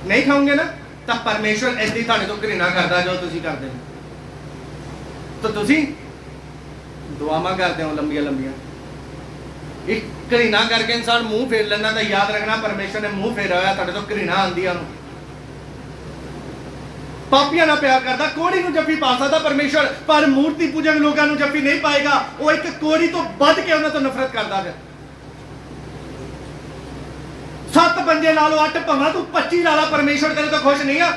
नहीं खाओगे ना, तां परमेश्वर ऐसी तुहाडे तो घृणा करदा जो तुसी करदे हो। तो तुसी दुआवां करदे हो लंबियां लंबियां, एक घृणा करके इंसान मुंह फेर लेना, तो याद रखना परमेश्वर ने मुंह फेरा होया, तुहाडे तो घृणा आंदी है। पापियां ना प्यार करता, कोड़ी नूं जफ्फी पा सकदा परमेश्वर, पर मूर्ति पूजक लोगों नूं जफ्फी नहीं पाएगा। वो एक कोड़ी तो बध के उन्हां तो नफरत करदा है। 7 पंजे ला लो, 8 भावां तू 25 ला ला, परमेश्वर तेरे तो खुश नहीं आ।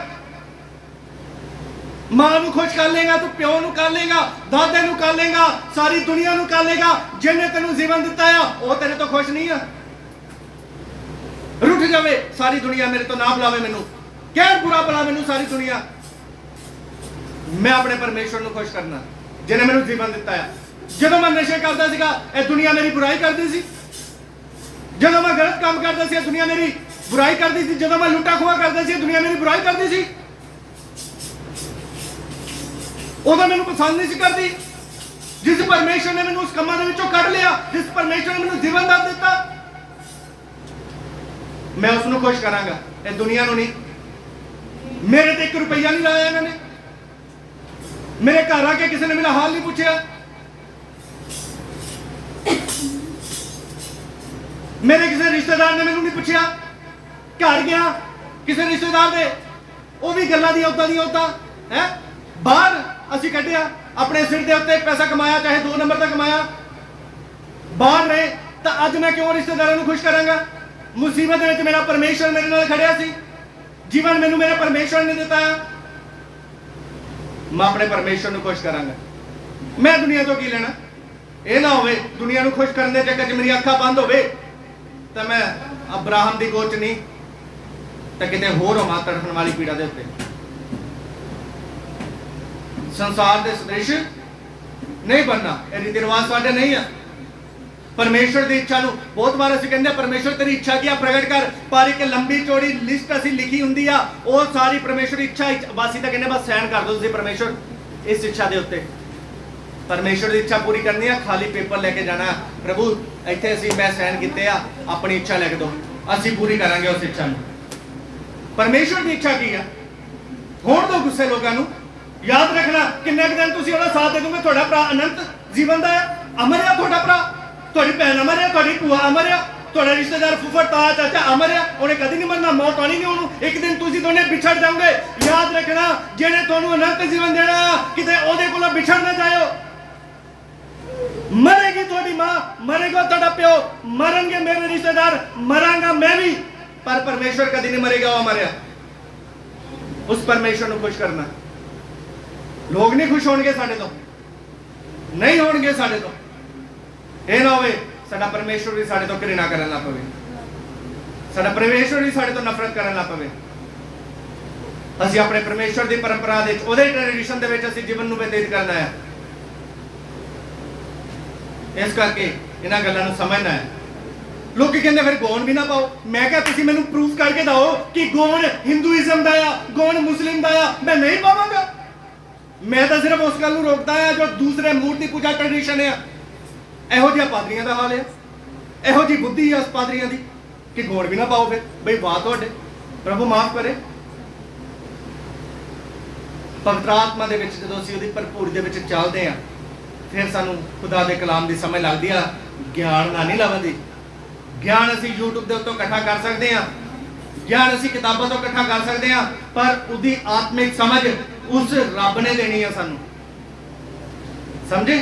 मां ਨੂੰ खुश कर लेगा, तू प्यो ਨੂੰ कर लेगा, दादे ਨੂੰ कर लेगा, सारी दुनिया ਨੂੰ कर लेगा। जिन्हें तेन जीवन दिता है वो तेरे तो खुश नहीं है। रुठ जावे सारी दुनिया मेरे तो ना बुलावे, मैनू क्या बुरा भला मैनू सारी दुनिया, मैं अपने परमेश्वर ਨੂੰ खुश करना जिन्हें मैनू जीवन दिता है। ਜਦੋਂ मैं नशे करता सीगा ये दुनिया मेरी बुराई करती सी, ਜਦੋਂ मैं गलत काम करता सी दुनिया मेरी बुराई करती सी, ਜਦੋਂ मैं लुटा खुआ करता सी दुनिया मेरी बुराई करती सी। ਉਹਦਾ ਮੈਨੂੰ ਪਸੰਦ ਨਹੀਂ ਸੀ ਕਰਦੀ। ਜਿਸ ਪਰਮੇਸ਼ਰ ਨੇ ਮੈਨੂੰ ਉਸ ਕੰਮਾਂ ਦੇ ਵਿੱਚੋਂ ਕੱਢ ਲਿਆ, ਜਿਸ ਪਰਮੇਸ਼ਰ ਨੇ ਮੈਨੂੰ ਜੀਵਨ ਦਾਨ ਦਿੱਤਾ, ਮੈਂ ਉਸ ਨੂੰ ਖੁਸ਼ ਕਰਾਂਗਾ, ਇਹ ਦੁਨੀਆ ਨੂੰ ਨਹੀਂ। ਮੇਰੇ ਤੇ 1 ਰੁਪਈਆ ਨਹੀਂ ਲਾਇਆ ਇਹਨਾਂ ਨੇ, ਮੇਰੇ ਘਰ ਆ ਕੇ ਕਿਸੇ ਨੇ ਮੇਰਾ ਹਾਲ ਨਹੀਂ ਪੁੱਛਿਆ, ਮੇਰੇ ਕਿਸੇ ਰਿਸ਼ਤੇਦਾਰ ਨੇ ਮੈਨੂੰ ਨਹੀਂ ਪੁੱਛਿਆ। ਘਰ ਗਿਆ ਕਿਸੇ ਰਿਸ਼ਤੇਦਾਰ ਦੇ, ਉਹ ਵੀ ਗੱਲਾਂ ਦੀਆਂ ਉਦਾਂ ਦੀਆਂ ਉਦਾਂ ਹੈ। ਬਾਹਰ ਅਸੀਂ ਕੱਢਿਆ ਆਪਣੇ ਸਿਰ ਦੇ ਉੱਤੇ ਪੈਸਾ ਕਮਾਇਆ, ਚਾਹੇ 2 ਨੰਬਰ ਦਾ ਕਮਾਇਆ, ਬਾਹਰ ਰਹੇ ਤਾਂ ਅੱਜ ਮੈਂ ਕਿਉਂ ਰਿਸ਼ਤੇਦਾਰਾਂ ਨੂੰ ਖੁਸ਼ ਕਰਾਂਗਾ? ਮੁਸੀਬਤ ਦੇ ਵਿੱਚ ਮੇਰਾ ਪਰਮੇਸ਼ਰ ਮੇਰੇ ਨਾਲ ਖੜਿਆ ਸੀ, ਜੀਵਨ ਮੈਨੂੰ ਮੇਰੇ ਪਰਮੇਸ਼ਰ ਨੇ ਦਿੱਤਾ ਹੈ, ਮੈਂ ਆਪਣੇ ਪਰਮੇਸ਼ਰ ਨੂੰ ਖੁਸ਼ ਕਰਾਂਗਾ। ਮੈਂ ਦੁਨੀਆ ਤੋਂ ਕੀ ਲੈਣਾ? ਇਹ ਨਾ ਹੋਵੇ ਦੁਨੀਆ ਨੂੰ ਖੁਸ਼ ਕਰਨ ਦੇ ਚੱਕਰ 'ਚ ਮੇਰੀ ਅੱਖਾਂ ਬੰਦ ਹੋਵੇ ਤਾਂ ਮੈਂ ਅਬਰਾਹਮ ਦੀ ਗੋਚ ਨਹੀਂ ਤਾਂ ਕਿਤੇ ਹੋਰ ਹੋਵਾਂ ਤੜਫਣ ਵਾਲੀ ਪੀੜਾ ਦੇ ਉੱਤੇ। संसार के सदृश नहीं बनना, रीति रिवाज साडे नहीं है। परमेश्वर की इच्छा नूं बहुत बार असीं कहंदे परमेश्वर तेरी इच्छा की प्रगट कर, पर एक लंबी चौड़ी लिस्ट असीं लिखी हुंदी आ, वो सारी परमेश्वर की इच्छा वासी तां कहंदे बस साइन कर दो तुसीं परमेश्वर इस इच्छा दे उत्ते। परमेश्वर की इच्छा पूरी करनी है, खाली पेपर लेके जाना, प्रभु इत्थे असीं मैं साइन कीते आ, अपनी इच्छा लिख दो, असीं पूरी करांगे उस इच्छा नूं। परमेश्वर की इच्छा की है? होण दो गुस्से लोकां नूं। याद रखना किन्ने दिन तुसीं ओहदा साथ दे दोगे, तुहाडा भरा अनंत जीवन दा अमर है, तुहाडा भरा, तुहाडी भैन अमर है, तुहाडी भूआ अमर है, तुहाडा रिश्तेदार फुफड़ ताया चाचा अमर है, उन्हें कदी नहीं मरना, मौत आनी नहीं ओनू, एक दिन तुसीं दोने बिछड़ जाओगे। याद रखना जिहने तुहानूं अनंत जीवन देना किते ओहदे कोलों बिछड़ ना जाओ। मरेगी तुहाडी मां, मरेगा तुहाडा प्यो, मरनगे मेरे रिश्तेदार, मरांगा मैं भी, पर परमेश्वर कदी नहीं मरेगा, वो मरिया। उस परमेश्वर नूं खुश करना। लोग नहीं खुश होणगे साडे तो, नहीं होणगे साडे तो, ਇਹ ਨਾ ਹੋਵੇ ਸਾਡਾ ਪਰਮੇਸ਼ਵਰ ਵੀ ਸਾਡੇ ਤੋਂ ਘਿਰਣਾ ਕਰਨ ਲੱਗ ਪਵੇ, ਸਾਡਾ ਪਰਮੇਸ਼ਵਰ ਵੀ ਸਾਡੇ ਤੋਂ ਨਫ਼ਰਤ ਕਰਨ ਲੱਗ ਪਵੇ। ਅਸੀਂ ਆਪਣੇ ਪਰਮੇਸ਼ਵਰ ਦੀ ਪਰੰਪਰਾ ਦੇ ਵਿੱਚ, ਉਹਦੇ ਟ੍ਰੈਡੀਸ਼ਨ ਦੇ ਵਿੱਚ ਅਸੀਂ ਜੀਵਨ ਨੂੰ ਬਤੀਤ ਕਰਨਾ ਹੈ। ਇਸ ਕਰਕੇ ਇਹਨਾਂ ਗੱਲਾਂ ਨੂੰ ਸਮਝਣਾ ਹੈ। ਲੋਕੀ ਕਹਿੰਦੇ ਫਿਰ ਗੌਣ ਵੀ ਨਾ ਪਾਓ। ਮੈਂ ਕਿਹਾ ਤੁਸੀਂ ਮੈਨੂੰ ਪ੍ਰੂਫ ਕਰਕੇ ਦਿਓ ਕਿ ਗੌਣ ਹਿੰਦੂਇਜ਼ਮ ਦਾ ਆ, ਗੌਣ ਮੁਸਲਿਮ ਦਾ ਆ, ਮੈਂ ਨਹੀਂ ਪਾਵਾਂਗਾ। मैं तो सिर्फ उस गल रोकता है जो दूसरे मूर्ति पूजा ट्रेडिशन है। ਇਹੋ ਜਿਹਾ ਪਾਦਰੀਆਂ ਦਾ ਹਾਲ ਹੈ, ਇਹੋ ਜੀ ਬੁੱਧੀ ਹੈ ਉਸ ਪਾਦਰੀਆਂ ਦੀ ਕਿ ਗੋੜ ਵੀ ਨਾ ਪਾਓ। ਫਿਰ ਬਈ ਵਾਹ ਤੁਹਾਡੇ, ਪ੍ਰਭੂ ਮਾਫ ਕਰੇ। ਪਵਿੱਤਰ ਆਤਮਾ ਦੇ ਵਿੱਚ ਜਦੋਂ ਅਸੀਂ ਉਹਦੀ ਭਰਪੂਰੀ ਦੇ ਵਿੱਚ ਚੱਲਦੇ ਆ, ਫਿਰ ਸਾਨੂੰ ਖੁਦਾ ਦੇ ਕਲਾਮ ਦੀ ਸਮਝ ਲੱਗਦੀ ਆ। ਗਿਆਨ ਨਾਲ ਨਹੀਂ ਲੱਭਦੀ, ਗਿਆਨ ਅਸੀਂ YouTube ਦੇ ਉੱਤੋਂ ਇਕੱਠਾ ਕਰ ਸਕਦੇ ਆ, ਗਿਆਨ ਅਸੀਂ ਕਿਤਾਬਾਂ ਤੋਂ ਇਕੱਠਾ ਕਰ ਸਕਦੇ ਆ, ਪਰ ਉਹਦੀ ਆਤਮਿਕ ਸਮਝ उस रब ने देनी है सानू। समझे?